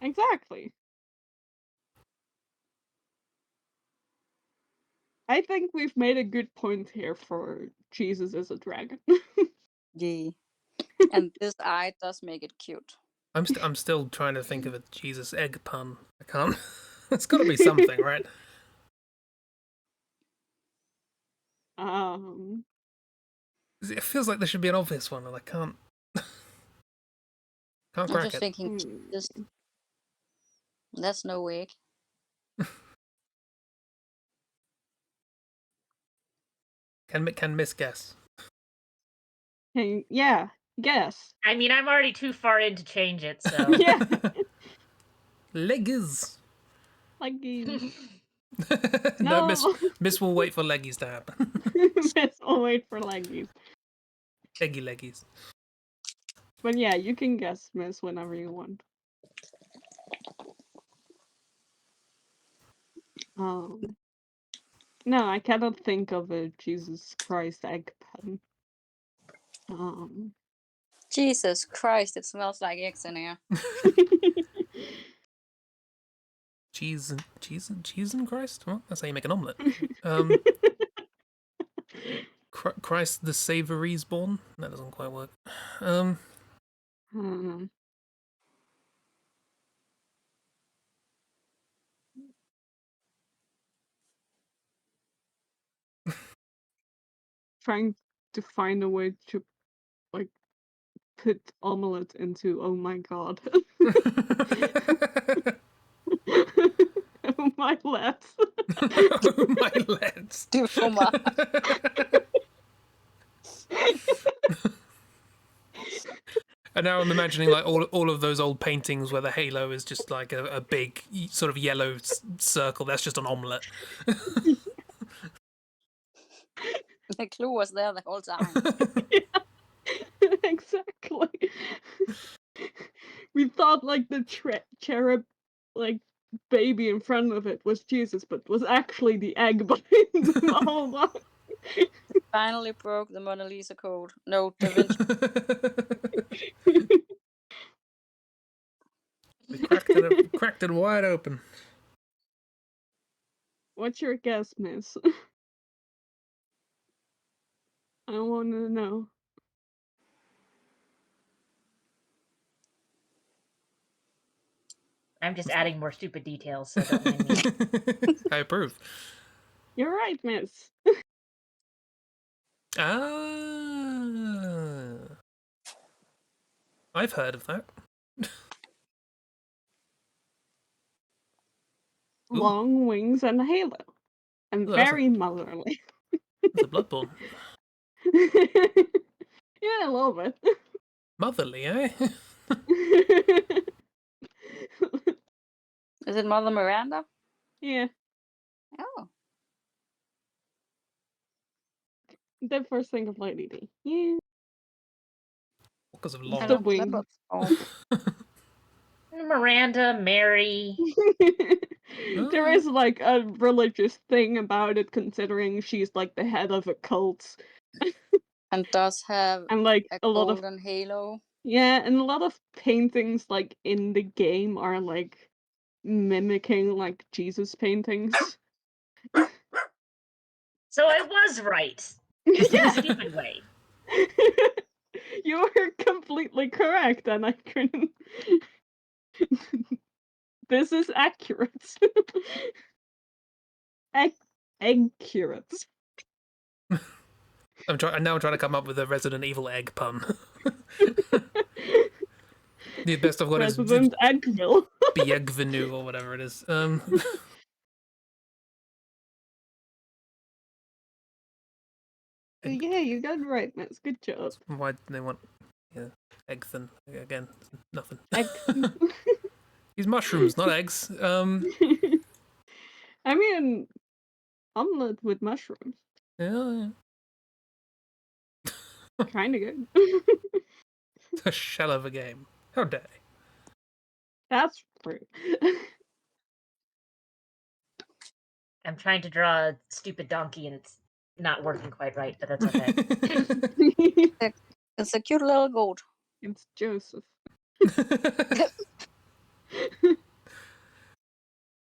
Exactly. I think we've made a good point here for Jesus as a dragon. Yeah. And this eye does make it cute. I'm still trying to think of a Jesus egg pun. I can't. It's got to be something, right? It feels like there should be an obvious one, and I can't. Can't I'm crack just it. thinking, that's no egg. Can Miss guess? Hey, yeah, guess. I mean, I'm already too far in to change it, so. Yeah. Leggies. Leggies. No, No. Miss will wait for leggies to happen. Miss will wait for leggies. Leggies. But yeah, you can guess, Miss, whenever you want. No, I cannot think of a Jesus Christ egg pen. Jesus Christ, it smells like eggs in here. Cheese and Christ? Well, that's how you make an omelette. Christ the Savory's born? That doesn't quite work. Trying to find a way to like put omelette into oh my god. Oh my lips. Oh my lips. Du får mig. And now I'm imagining like all of those old paintings where the halo is just like a big sort of yellow circle. That's just an omelette. The clue was there the whole time. Yeah. Exactly. We thought like the cherub like baby in front of it was Jesus, but was actually the egg behind the whole lot. Finally broke the Mona Lisa code. No, Da Vinci. We cracked it wide open. What's your guess, Miss? I want to know. I'm just adding more stupid details, so don't mind me. I approve. You're right, Miss. I've heard of that. Long wings and a halo. And Ooh, very motherly. That's a Bloodborne. Yeah, a little bit. Motherly, eh? Is it Mother Miranda? Yeah. Oh. The first thing of Lady D. Yeah. Because of It's long. the wings. Miranda, Mary. There is like a religious thing about it, considering she's like the head of a cult. And does have And like a a lot of golden halo. yeah, and a lot of paintings like in the game are like mimicking like Jesus paintings. So I was right. Just in a stupid way. You were completely correct, and I couldn't. This is accurate. Accurate. I'm now trying to come up with a Resident Evil egg pun. The best I've got President is Eggville. Bienvenue or whatever it is. Yeah, you got it right, Miss. Good job. Why do they want? Yeah. egg thin. Again, nothing. Egg. He's mushrooms, not eggs. I mean, omelet with mushrooms. Yeah. Kind of good. A shell of a game. How dare you? That's true. I'm trying to draw a stupid donkey and it's not working quite right, but that's okay. It's a cute little goat. It's Joseph.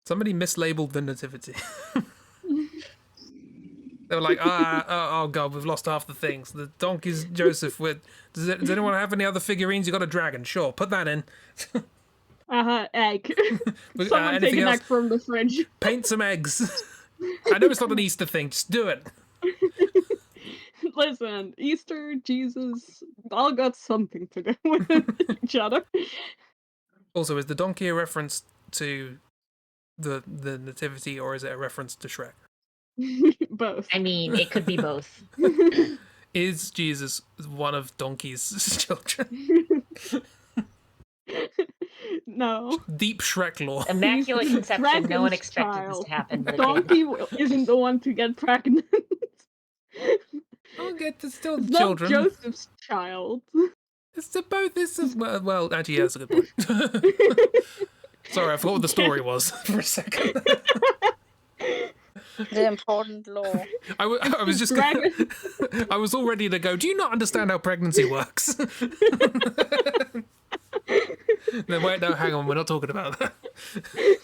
Somebody mislabeled the nativity. They were like, oh god, we've lost half the things. The donkey's Joseph. Does anyone have any other figurines? You got a dragon? Sure, put that in. Egg. Someone take anything an else? egg from the fridge. Paint some eggs. I know it's not an Easter thing. Just do it. Listen, Easter, Jesus, all got something to do with each other. Also, is the donkey a reference to the nativity, or is it a reference to Shrek? Both. I mean, it could be both. Is Jesus one of Donkey's children? No. Deep Shrek lore. Immaculate He's conception. No one Dragon's expected this child. to happen, but it Donkey isn't the one to get pregnant. I'll get to still It's children. not Joseph's child. It's the both. This is well. Actually, yeah, that's a good point. Sorry, I forgot what the story was for a second. The important law. I was just. I was all ready to go. Do you not understand how pregnancy works? No, wait, no, hang on. We're not talking about that.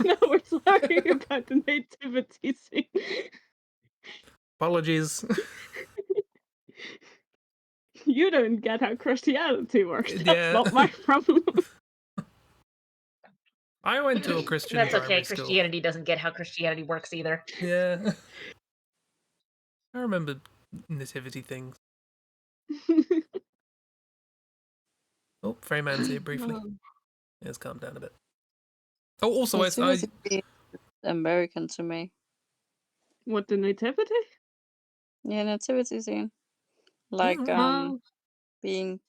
No, we're talking about the nativity scene. Apologies. You don't get how Christianity works. That's Yeah. not my problem. I went to a Christian That's primary okay. school. Christianity doesn't get how Christianity works either. Yeah. I remember nativity things. Oh, Freyman's here briefly. Let's calm down a bit. Oh, also, I Nativity is American to me. What, the nativity? Yeah, nativity scene. Like being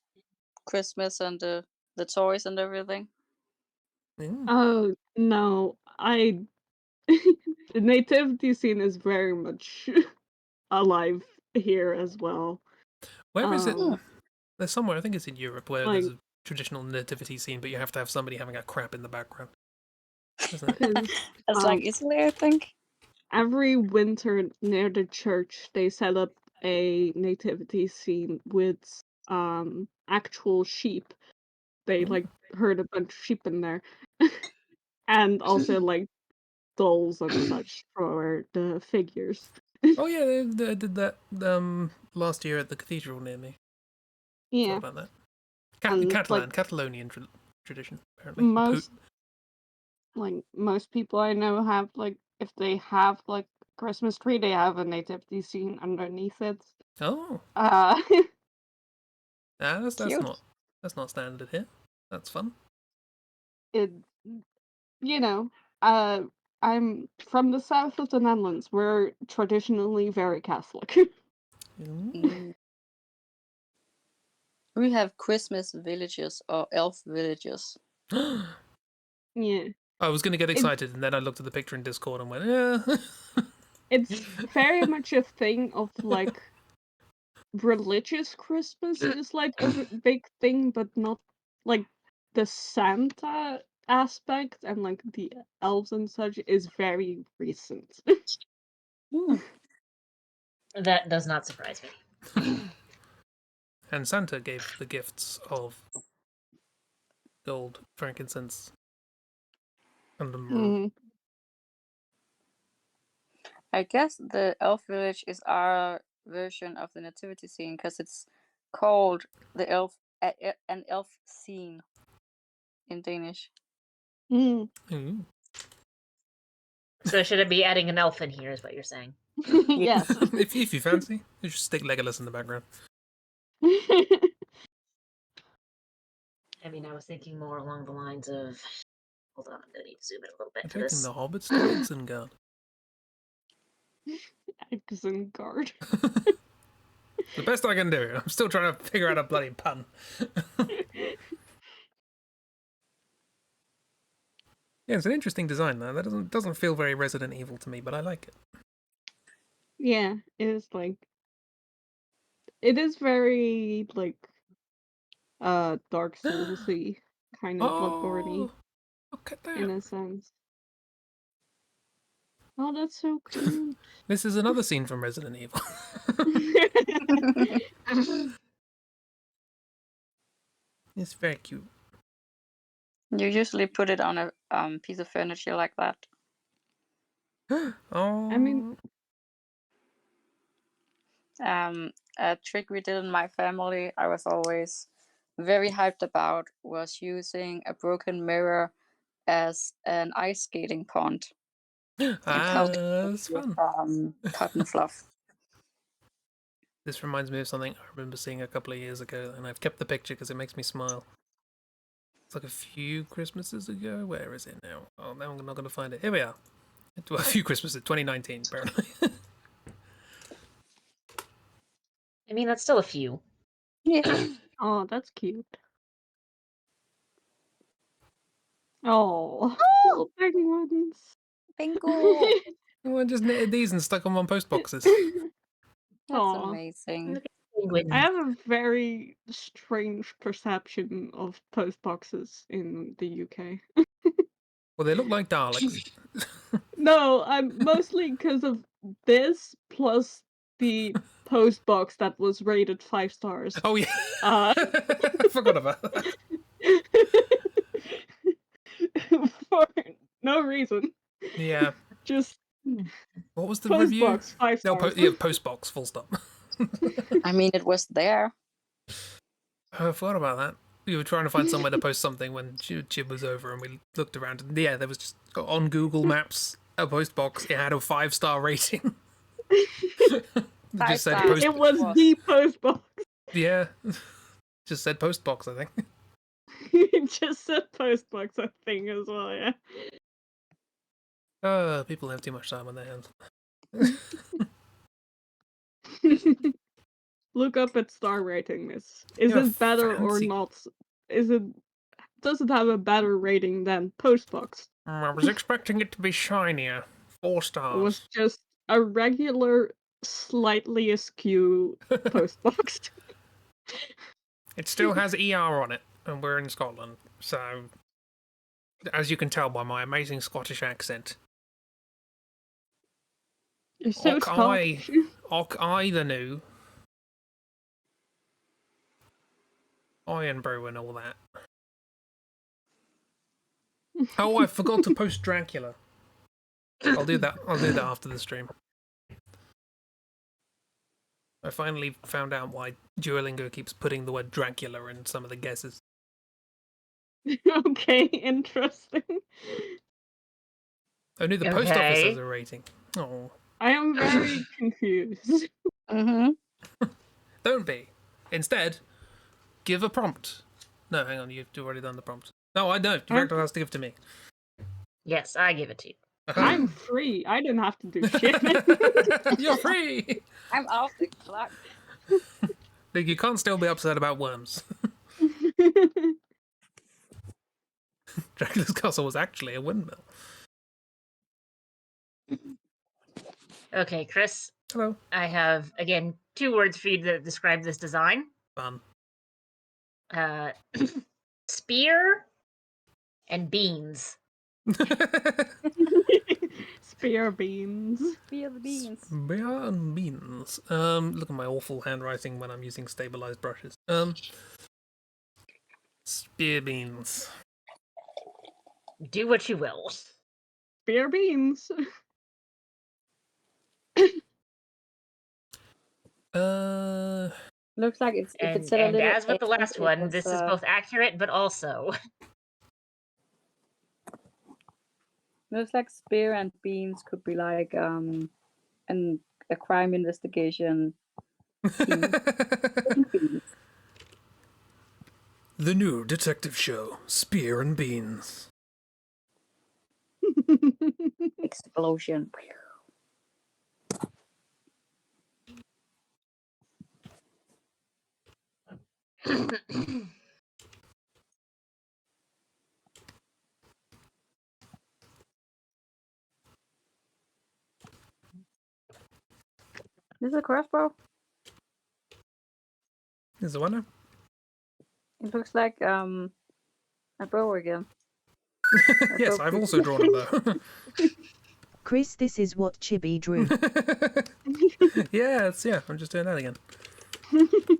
Christmas and the toys and everything. Oh, no. The nativity scene is very much alive here as well. Where is it? Um, There's somewhere, I think it's in Europe, where Like- there's a traditional nativity scene, but you have to have somebody having a crap in the background. Isn't it? 'cause, It's like Italy, I think. every winter near the church, they set up a nativity scene with actual sheep. They like herd a bunch of sheep in there, and also like dolls and such for the figures. Oh yeah, they did that last year at the cathedral near me. Yeah, Thought about that. And, Catalan, like, Catalonian tradition apparently. most people I know have like, if they have like Christmas tree, they have a nativity scene underneath it. Oh, that's Cute. not standard here. That's fun. it you know, I'm from the south of the Netherlands. We're traditionally very Catholic. Mm. We have Christmas villages or elf villages. Yeah, I was going to get excited, and then I looked at the picture in Discord and went, yeah. it's very much a thing of like religious Christmas is like a big thing, but not like the Santa aspect and like the elves and such is very recent. Mm. That does not surprise me. And Santa gave the gifts of gold, frankincense, and myrrh. Mhm. I guess the elf village is our version of the nativity scene because it's called the an elf scene in Danish. Mm. Ooh. So should it be adding an elf in here, is what you're saying? Yes. if you fancy, you just stick Legolas in the background. I mean, I was thinking more along the lines of... Hold on, I'm going to need to zoom in a little bit I'm for taking this. the hobbits to Isengard. Isengard. The best I can do. I'm still trying to figure out a bloody pun. Yeah, it's an interesting design though. That doesn't feel very Resident Evil to me, but I like it. Yeah, it is like it is very like Dark Soulsy, kind of Bloodborne-y Oh, look at in that! a sense. Oh, that's so cute. This is another scene from Resident Evil. It's very cute. You usually put it on a piece of furniture like that. Oh, I mean, A trick we did in my family, I was always very hyped about, was using a broken mirror as an ice skating pond and covering it that's with fun. cotton fluff. This reminds me of something I remember seeing a couple of years ago, and I've kept the picture because it makes me smile. It's like a few Christmases ago. Where is it now? Oh, now I'm not going to find it. Here we are. A few Christmases, 2019, apparently. I mean, that's still a few. Yeah. oh, that's cute. Oh, little penguins. Bingo! I just knitted these and stuck them on post boxes. That's Aw. amazing. I have a very strange perception of post boxes in the UK. Well, they look like Daleks. No, I'm mostly because of this plus the post box that was rated 5 stars. Oh, yeah. Uh, I forgot about that. for no reason. Yeah. Just What was the post review? box 5 No, stars. yeah, post box, full stop. I mean, it was there. I forgot about that. We were trying to find somewhere to post something when Chib was over, and we looked around, and yeah, there was just on Google Maps a post box. It had a 5-star rating. It just said post. It was the post box. Yeah, just said post box. I think. It just said post box, I think, as well, yeah. People have too much time on their hands. Look up its star rating, miss. Is You're it better or fancy. not? Does it have a better rating than Postbox? I was expecting it to be shinier. 4 It was stars. just a regular, slightly askew Postbox. It still has ER on it, and we're in Scotland, so as you can tell by my amazing Scottish accent. You're so Scottish. I the new. Iron Brew and all that. Oh, I forgot to post Dracula. I'll do that after the stream. I finally found out why Duolingo keeps putting the word Dracula in some of the guesses. Okay, interesting. Only the post office has a rating. Oh. I am very confused. Don't be. Instead, give a prompt. No, hang on, you've already done the prompt. No, I don't. Director has to give to me. Yes, I give it to you. I'm free. I don't have to do shit. You're free! I'm off the clock. Like, you can't still be upset about worms. Dracula's castle was actually a windmill. Okay, Chris. Hello. I have, again, 2 words for you to describe this design. Fun. Spear and beans. Spear beans. Spear the beans. Spear and beans. Look at my awful handwriting when I'm using stabilized brushes. Spear beans. Do what you will. Spear beans. Looks like it's if it said a And little. as with the last one, this is both accurate but also. Looks like spear and beans could be like a crime investigation. The new detective show, Spear and Beans. Explosion. This is a crossbow. Is the one now? It looks like a bow again. Yes, I've also drawn a bow. Chris, this is what Chibi drew. Yeah, I'm just doing that again.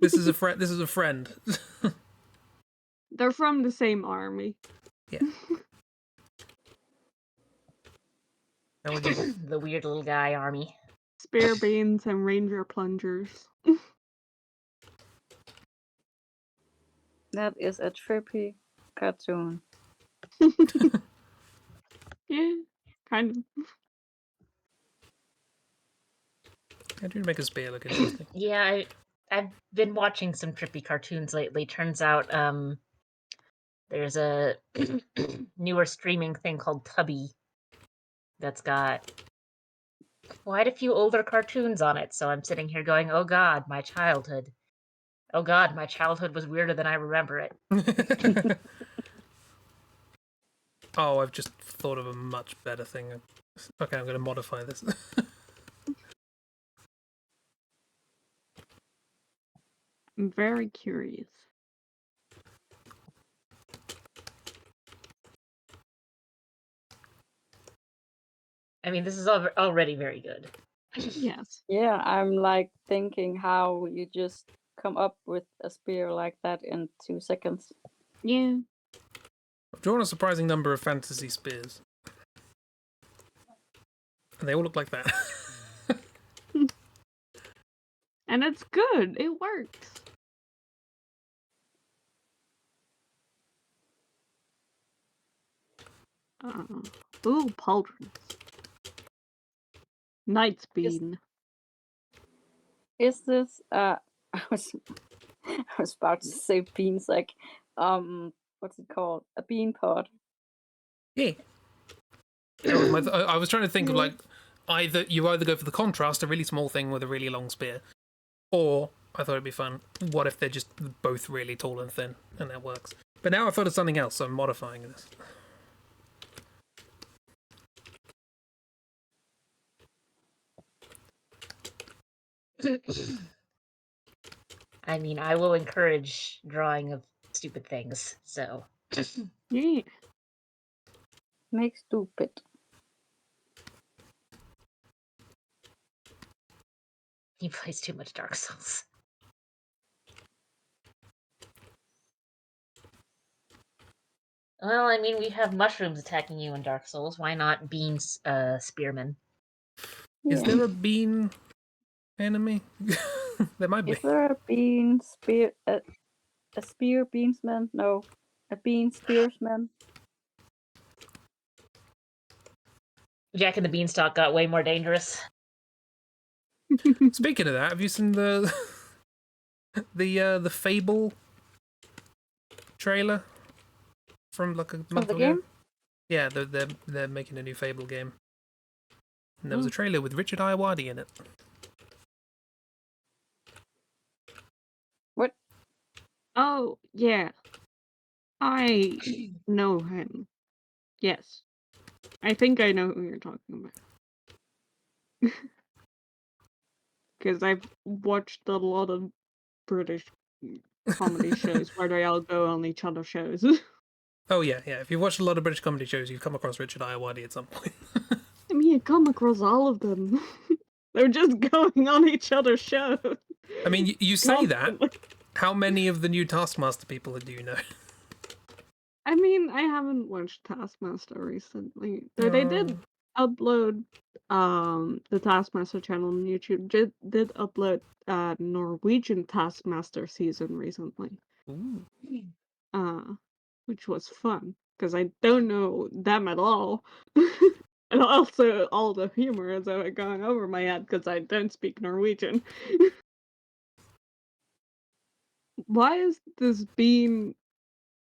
This is a friend. This is a friend. They're from the same army. Yeah. Now we go. The weird little guy army. Spear beans and ranger plungers. That is a trippy cartoon. Yeah, kind of. How do you make a spear look interesting? Yeah, I've been watching some trippy cartoons lately. Turns out there's a newer streaming thing called Tubby that's got quite a few older cartoons on it. So I'm sitting here going, oh god, my childhood. Oh god, my childhood was weirder than I remember it. Oh, I've just thought of a much better thing. Okay, I'm going to modify this. I'm very curious. I mean, this is already very good. Yes. Yeah, I'm like thinking how you just come up with a spear like that in 2 seconds. Yeah. I've drawn a surprising number of fantasy spears. And they all look like that. And it's good. It works. Ooh, pauldrons. Knight's bean. Is this I was about to say beans, like what's it called? A bean pod. Yeah. I was trying to think of like you either go for the contrast, a really small thing with a really long spear, or I thought it'd be fun. What if they're just both really tall and thin, and that works? But now I thought of something else, so I'm modifying this. I mean, I will encourage drawing of stupid things, so. Yeah. Make stupid. He plays too much Dark Souls. Well, I mean, we have mushrooms attacking you in Dark Souls. Why not beans, spearmen? Is there a bean enemy? There might be. Is there a bean spear a spear beansman? No. A bean spearsman? Jack and the Beanstalk got way more dangerous. Speaking of that, have you seen the Fable trailer from like a month the ago? game? Yeah, they're making a new Fable game, and there was a trailer with Richard Iowati in it. What? Oh, yeah. I know him. Yes. I think I know who you're talking about. Because I've watched a lot of British comedy shows where they all go on each other's shows. Oh yeah. If you've watched a lot of British comedy shows, you've come across Richard Iowati at some point. I mean, you come across all of them. They're just going on each other's shows. I mean, you say that. Constantly. How many of the new Taskmaster people do you know? I mean, I haven't watched Taskmaster recently. Though they did upload the Taskmaster channel on YouTube. Did upload Norwegian Taskmaster season recently. Ooh. Which was fun because I don't know them at all. And also all the humor is going over my head because I don't speak Norwegian. Why is this bean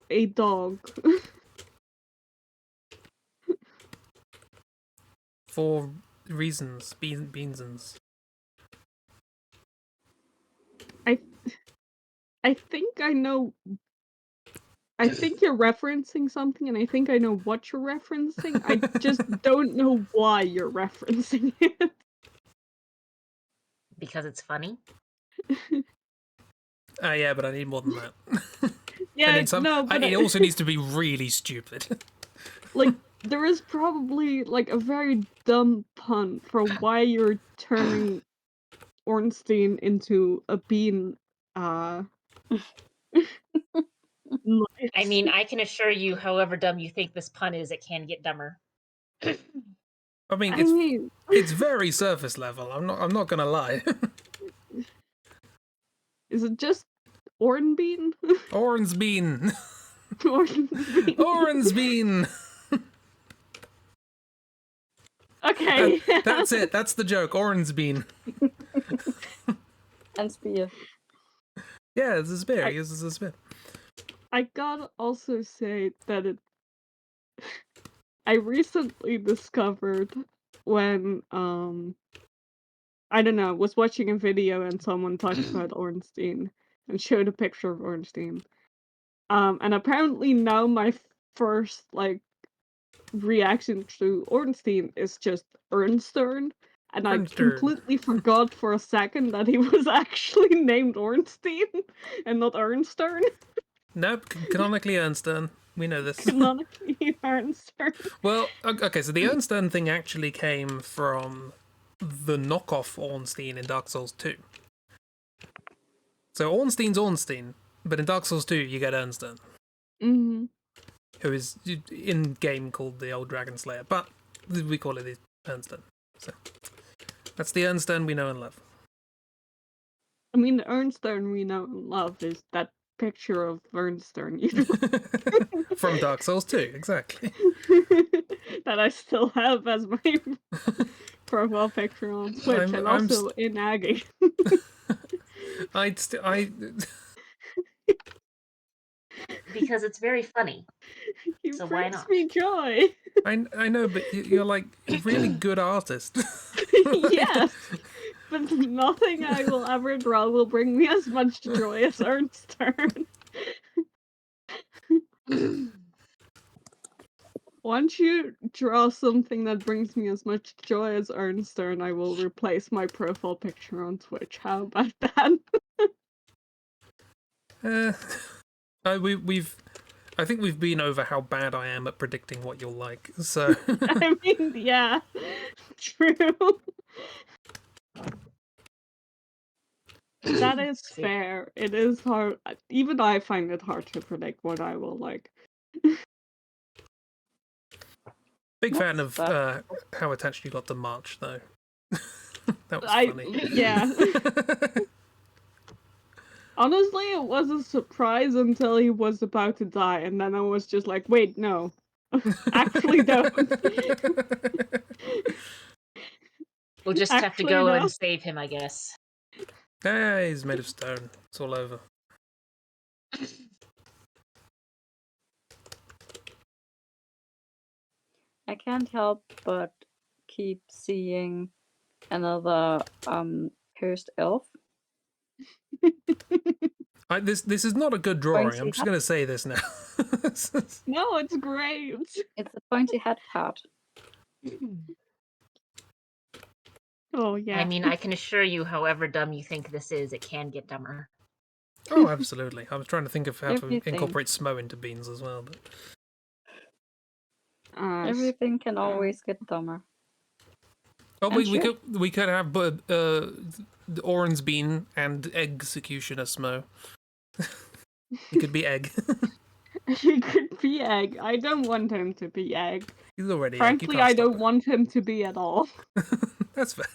a dog? For reasons, beansons. I think I know. I think you're referencing something, and I think I know what you're referencing. I just don't know why you're referencing it. because it's funny. Yeah, but I need more than that. I Yeah, need some. no, but It also needs to be really stupid. like there is probably like a very dumb pun for why you're turning Ornstein into a bean. I mean, I can assure you, however dumb you think this pun is, it can get dumber. I mean, I mean, it's very surface level. I'm not gonna lie. is it just Oran Bean? Orange bean. Oran Bean. Orange bean. Okay. That's it. That's the joke. Orange bean. And spear. Yeah, it's a spear. He uses a spear. I gotta also say that I recently discovered when I don't know, was watching a video and someone talked about Ornstein and showed a picture of Ornstein. And apparently now my first like reaction to Ornstein is just Ernstern. And I Ernstern. completely forgot for a second that he was actually named Ornstein and not Ernstern. Nope, canonically Ernstern. We know this. Canonically Ernstern. Well, okay, so the Ernstern thing actually came from the knockoff Ornstein in Dark Souls 2. So Ornstein's Ornstein, but in Dark Souls 2 you get Ernstern. Mm-hmm. Who is in game called the Old Dragon Slayer, but we call it the Ernstern. So that's the Ernstern we know and love. I mean, the Ernstern we know and love is that picture of Ernstern From Dark Souls 2, exactly. that I still have as my profile picture on Twitch and also in Aggie. Because it's very funny. He So why brings not? me joy. I know, but you're like a really good artist. Yes, but nothing I will ever draw will bring me as much joy as Ernstern. Once you draw something that brings me as much joy as Ernstern, I will replace my profile picture on Twitch. How about that? I think we've been over how bad I am at predicting what you'll like. So I mean, yeah, true. That is fair. It is hard. Even I find it hard to predict what I will like. big fan of how attached you got to March, though. That was funny. Yeah. Honestly, it was a surprise until he was about to die, and then I was just like, wait, no. Actually, don't. We'll just have to go and save him, I guess. Yeah, he's made of stone. It's all over. I can't help but keep seeing another cursed elf. This is not a good drawing. I'm just going to say this now. No, it's great. It's the pointy head part. Oh, yeah. I mean, I can assure you, however dumb you think this is, it can get dumber. Oh, absolutely. I was trying to think of how Everything. to incorporate Smo into beans as well. But everything can always get dumber. Oh, we could have the orange bean and executioner Smo. He could be egg. He could be egg. I don't want him to be egg. He's already Frankly, egg. I don't want him to be at all. That's fair.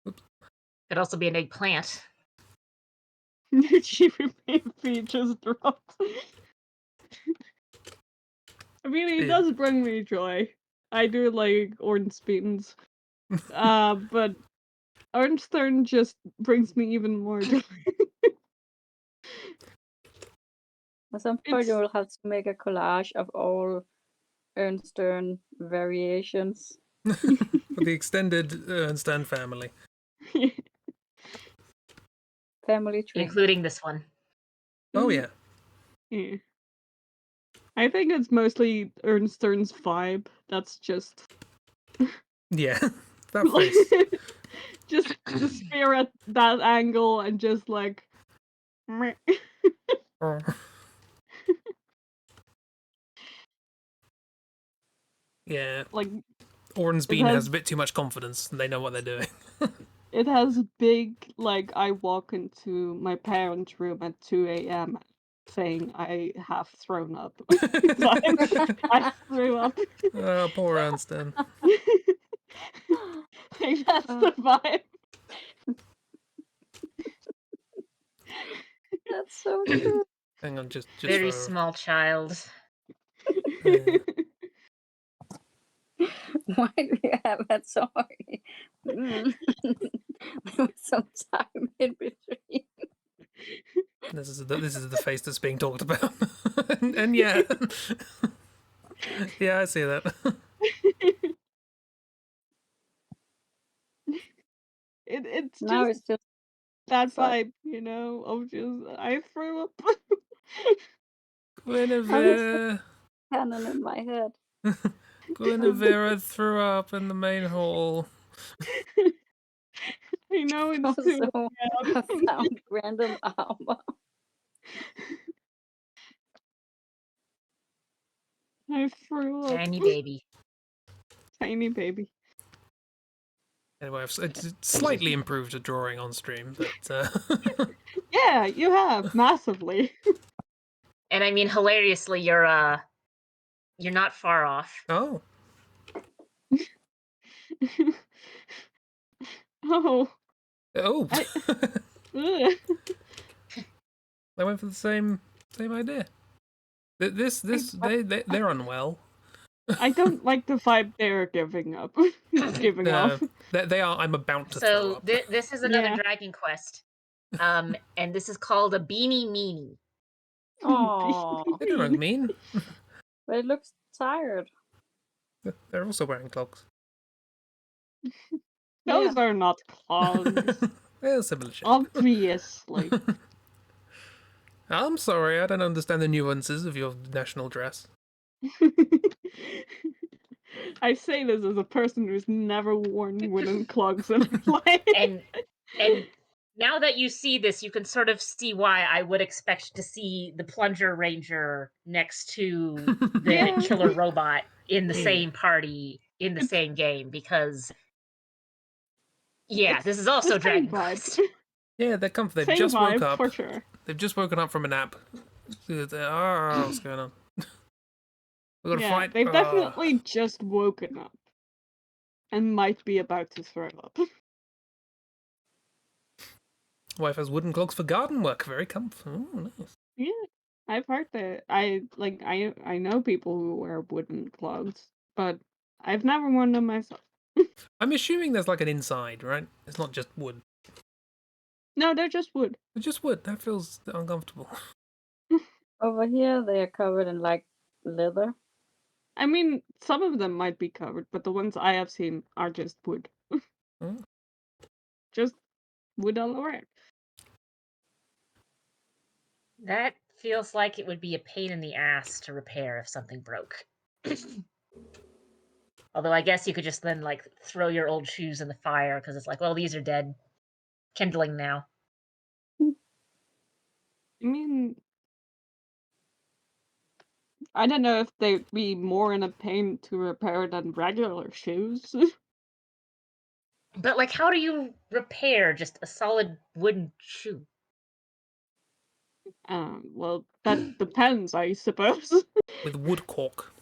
Could also be an eggplant. Chibi just dropped. I mean, he does bring me joy. I do like orange beans. But Ernstern just brings me even more joy. At some point, you will have to make a collage of all Ernstern variations. For the extended Ernstern family. Family tree. Including this one. Oh, yeah. Yeah. I think it's mostly Ernstern's vibe. That's just... Yeah, that face. just the spear at that angle and just like. Meh. Oh. Yeah. Like Oran's it Bean has has a bit too much confidence, and they know what they're doing. it has big like I walk into my parents' room at 2 a.m. saying I have thrown up. I threw up. Oh, poor Anston. Like that's the vibe. That's so true. Hang on, just Very for small child. Why do you have that? Sorry. There was some time in between. this is the face that's being talked about, and yeah, yeah, I see that. It's Now just it's just that fun. vibe, you know, of just I threw up. Guinevere, Canon in my head. Guinevere threw up in the main hall. I know it's Also, too I found random armor. I threw up. Tiny baby. Tiny baby. Anyway, it's slightly improved the drawing on stream, but Yeah, you have massively. And I mean, hilariously, you're not far off. oh, Oh. oh, Ugh. they went for the same idea. They're unwell. I don't like the vibe they're giving up. Giving No, off. they are. I'm about to throw So up. this is another Yeah. Dragon Quest. And this is called a Beanie Meanie. Oh, They don't look mean. but it looks tired. They're also wearing clogs. Those are not clogs. They're similar shape. Obviously. I'm sorry, I don't understand the nuances of your national dress. I say this as a person who's never worn wooden clogs in her life. And now that you see this, you can sort of see why I would expect to see the Plunger Ranger next to the Yeah. killer robot in the Yeah. same party in the same game, because yeah, this is also the same Dragon vibe. Quest. Yeah, they're comfy. They've Same just woke vibe, up. for sure. They've just woken up from a nap. Oh, what's going on? We're gonna Yeah, fight. they've Oh. definitely just woken up. And might be about to throw up. Wife has wooden clogs for garden work. Very comfy. Oh, nice. Yeah, I've heard that. I know people who wear wooden clogs, but I've never worn them myself. I'm assuming there's like an inside, right? It's not just wood. No, they're just wood. It's just wood. That feels uncomfortable. Over here, they are covered in like leather. I mean, some of them might be covered, but the ones I have seen are just wood. Oh. Just wood all around. That feels like it would be a pain in the ass to repair if something broke. Although I guess you could just then like throw your old shoes in the fire because it's like, well, these are dead. Kindling now. I mean, I don't know if they'd be more in a pain to repair than regular shoes. But like, how do you repair just a solid wooden shoe? Well, that depends, I suppose. With wood cork.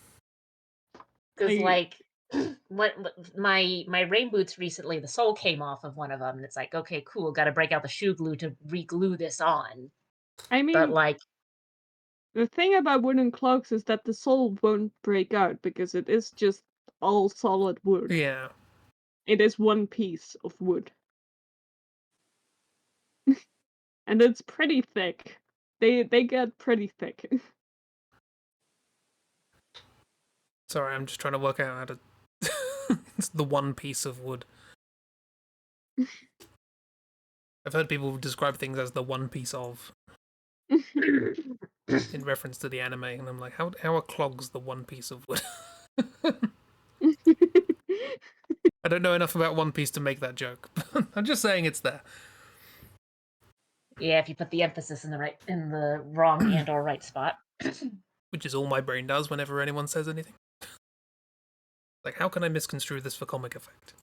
Because Like- like, what my rain boots recently, the sole came off of one of them, and it's like, okay, cool, got to break out the shoe glue to re-glue this on. I But mean, like, the thing about wooden clogs is that the sole won't break out because it is just all solid wood. Yeah. It is one piece of wood. And it's pretty thick. They get pretty thick. Sorry, I'm just trying to work out how to. It's the one piece of wood. I've heard people describe things as the one piece of in reference to the anime, and I'm like, how are clogs the one piece of wood? I don't know enough about One Piece to make that joke. I'm just saying it's there. Yeah, if you put the emphasis in the wrong and or right spot. Which is all my brain does whenever anyone says anything. Like, how can I misconstrue this for comic effect?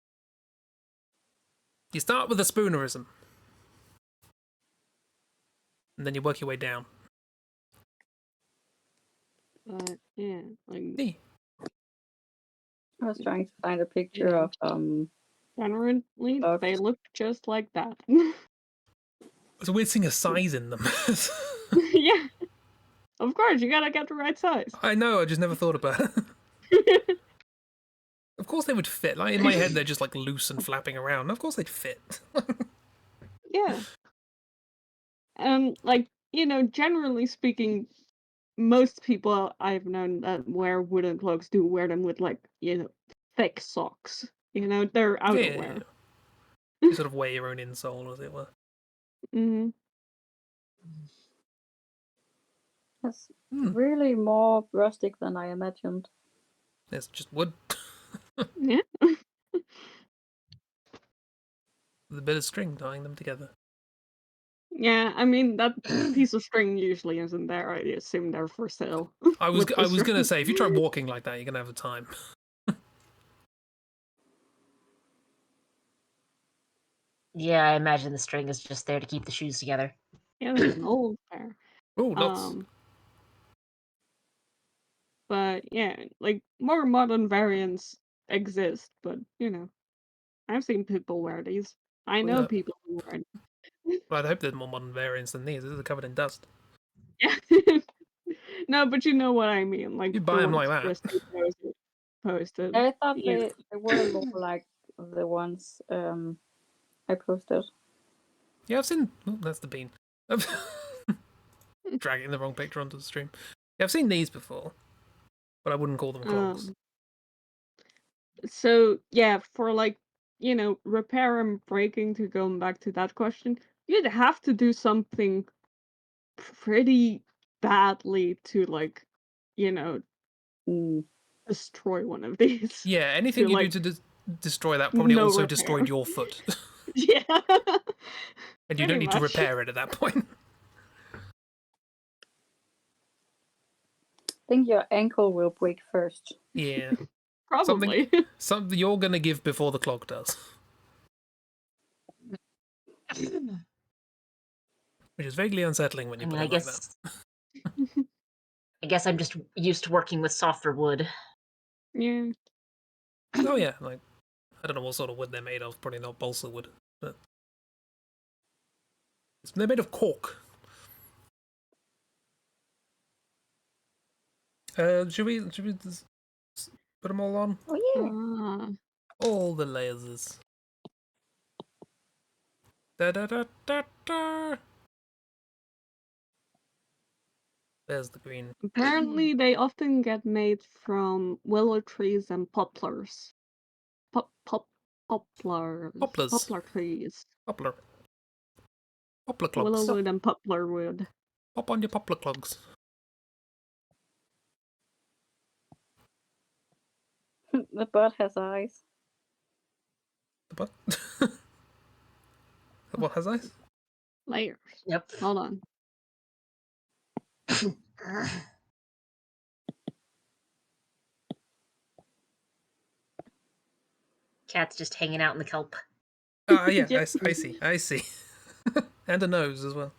You start with a spoonerism. And then you work your way down. Yeah, like Nee. I was trying to find a picture of generally dogs. they look just like that. It's a weird thing of size in them. Yeah, of course you gotta get the right size. I know, I just never thought about it. Of course they would fit. Like, in my head, they're just like loose and flapping around. Of course they'd fit. Yeah. Like, generally speaking, most people I've known that wear wooden cloaks do wear them with, like, thick socks. They're outerwear. Yeah. You sort of wear your own insole, as it were. Mm-hmm. That's really more rustic than I imagined. It's just wood. Yeah. With a bit of string tying them together. Yeah, I mean, that piece of string usually isn't there. I assume they're for sale. I was with the going to string. say, if you try walking like that, you're going to have a time. Yeah, I imagine the string is just there to keep the shoes together. Yeah, there's an old pair. Oh, lots. But yeah, like, more modern variants exist, but I've seen people wear these. I know Yeah. people who wear them. Well, I'd hope there's more modern variants than these. These are covered in dust. Yeah. No, but you know what I mean. Like, You the buy them ones like that. Chris posted. I thought Yeah. they were more like the ones I posted. Yeah, I've seen... Oh, that's the bean. Dragging the wrong picture onto the stream. Yeah, I've seen these before. But I wouldn't call them clogs. So, yeah, for, like, repair and breaking, to going back to that question, you'd have to do something pretty badly to, like, destroy one of these. Yeah, anything to, you like, do to destroy that probably no also repair. destroyed your foot. Yeah. And you don't Pretty need to much. repair it at that point. I think your ankle will break first. Yeah. Probably. Something you're going to give before the clog does. Which is vaguely unsettling when you put it like that. I guess I'm just used to working with softer wood. Yeah. Oh yeah, like, I don't know what sort of wood they're made of. Probably not balsa wood. But they're made of cork. Should we just put them all on? Oh yeah. All the layers. Da da da da da. There's the green. Apparently, they often get made from willow trees and poplars. Poplars. Poplars. Poplar trees. Poplar clogs. Willow wood and poplar wood. Pop on your poplar clogs. The bird has eyes. The what? What has eyes? Layers. Yep. Hold on. Cat's just hanging out in the kelp. Yeah, I see. And a nose as well.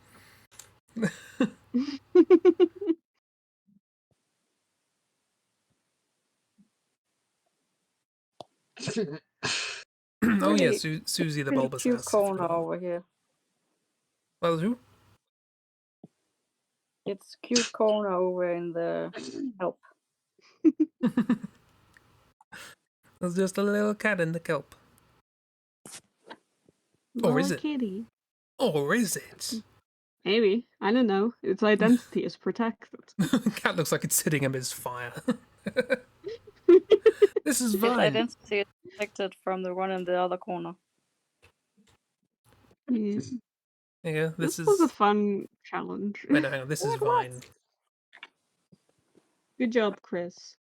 Oh yeah, Susie the Pretty bulbous cute ass. corner over here. Well, who? It's cute corner over in the help. There's just a little cat in the kelp. Or is it? Kitty. Or is it? Maybe. I don't know. Its identity is protected. Cat looks like it's sitting amidst fire. This is Its fine. identity is protected from the one in the other corner. Yeah. Yeah, This was a fun challenge. Wait, no, hang on. This is Vine. Good job, Chris.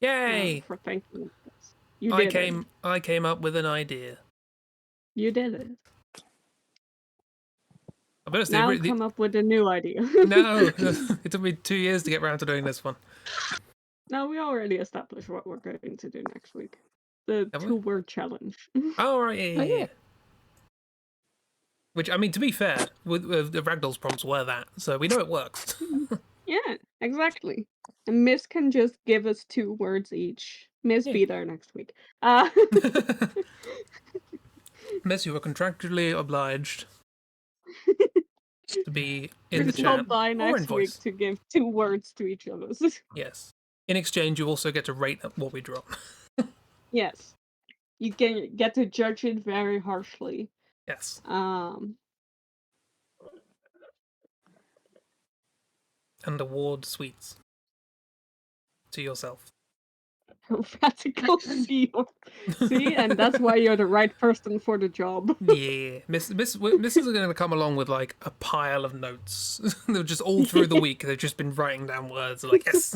Yay! For thinking of this. You did it. I came up with an idea. You did it. I better say, Now come up with a new idea. no, it took me 2 years to get around to doing this one. No, we already established what we're going to do next week. The Have we? 2-word challenge. Oh, right, yeah. Oh, yeah. Which, I mean, to be fair, with the Ragdoll's prompts were that, so we know it works. Yeah, exactly. And Miss can just give us 2 words each. Miss, Yeah. be there next week. Miss, you are contractually obliged to be in the Please chat stop by or in next week voice. to give 2 words to each of us. Yes. In exchange, you also get to rate what we draw. Yes. You get to judge it very harshly. Yes. And award sweets to yourself. Radical seal. See, and that's why you're the right person for the job. Yeah, Miss is going to come along with like a pile of notes. They're just all through the week. They've just been writing down words like yes.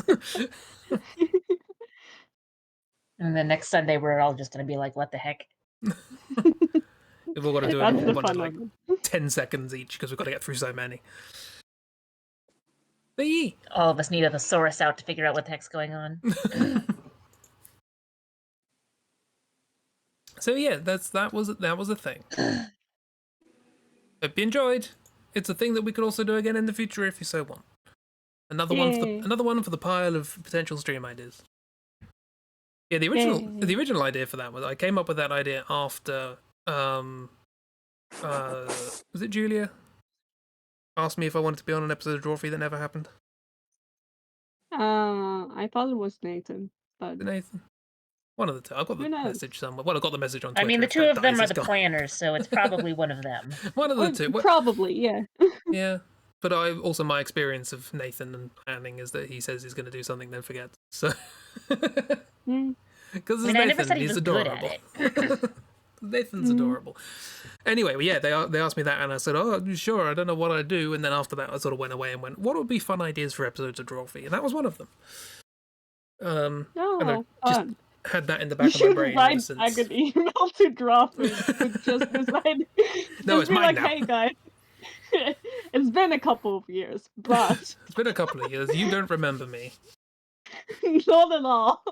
And then next Sunday, we're all just going to be like, what the heck? We've all got to do That's it the in fun like of it. 10 seconds each because we've got to get through so many. But yeah. All of us need a thesaurus out to figure out what the heck's going on. So yeah, that was a thing. Hope you enjoyed. It's a thing that we could also do again in the future if you so want. Another one for the pile of potential stream ideas. Yeah, the original idea for that was I came up with that idea after was it Julia asked me if I wanted to be on an episode of Drawfree that never happened. I thought it was Nathan, but Nathan, one of the two. I've got the message somewhere. Well, I got the message on Twitter. I mean, the If two that of them dies, are it's the gone. planners, so it's probably one of them. One of the two. Probably, yeah. Yeah, but also my experience of Nathan and planning is that he says he's going to do something, then forgets. So, because I never said he was adorable. good at it. Nathan's adorable. Anyway, well, yeah, they asked me that, and I said, "Oh, sure, I don't know what I do." And then after that, I sort of went away and went, "What would be fun ideas for episodes of Drawfree?" And that was one of them. And I just had that in the back of my brain ever since. I could email to Drawfree with just this idea. No, it's mine now. Hey guys, it's been a couple of years, but it's been a couple of years. You don't remember me. Not at all.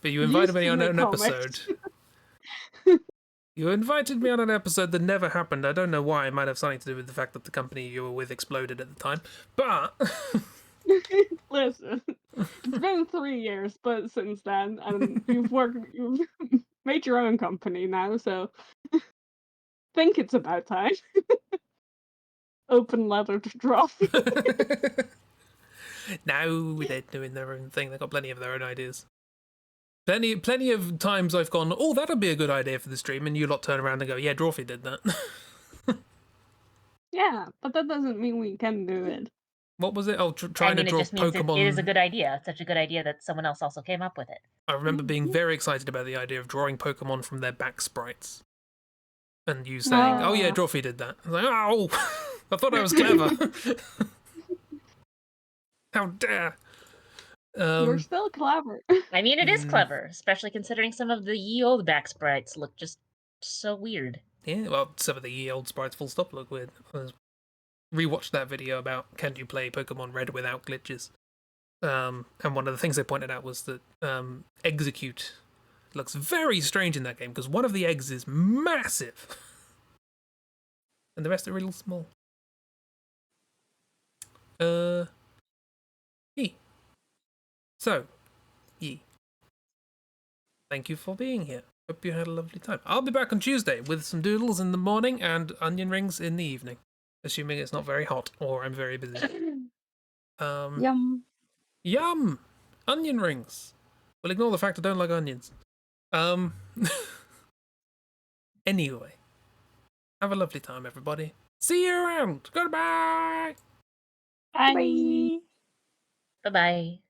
But you invited me on an episode. You invited me on an episode that never happened. I don't know why. It might have something to do with the fact that the company you were with exploded at the time. But listen, it's been 3 years, but since then, and you've made your own company now, so think it's about time. Open letter to Drawfree. No, they're doing their own thing. They've got plenty of their own ideas. Plenty of times I've gone, oh, that'd be a good idea for the stream, and you lot turn around and go, yeah, Drawfree did that. Yeah, but that doesn't mean we can do it. What was it? Oh, trying to draw it just means Pokemon. It is a good idea. It's such a good idea that someone else also came up with it. I remember being very excited about the idea of drawing Pokemon from their back sprites. And you saying, oh yeah, Drawfree did that. I was like, oh, I thought I was clever. How dare. You're still clever. I mean, it is clever, especially considering some of the ye old back sprites look just so weird. Yeah, well, some of the ye old sprites full stop look weird. I rewatched that video about can you play Pokemon Red without glitches. And one of the things they pointed out was that Execute looks very strange in that game because one of the eggs is massive. And the rest are real small. So, thank you for being here. Hope you had a lovely time. I'll be back on Tuesday with some doodles in the morning and onion rings in the evening. Assuming it's not very hot or I'm very busy. Yum. Yum! Onion rings. Well, ignore the fact I don't like onions. Anyway. Have a lovely time, everybody. See you around. Goodbye! Bye. Bye-bye.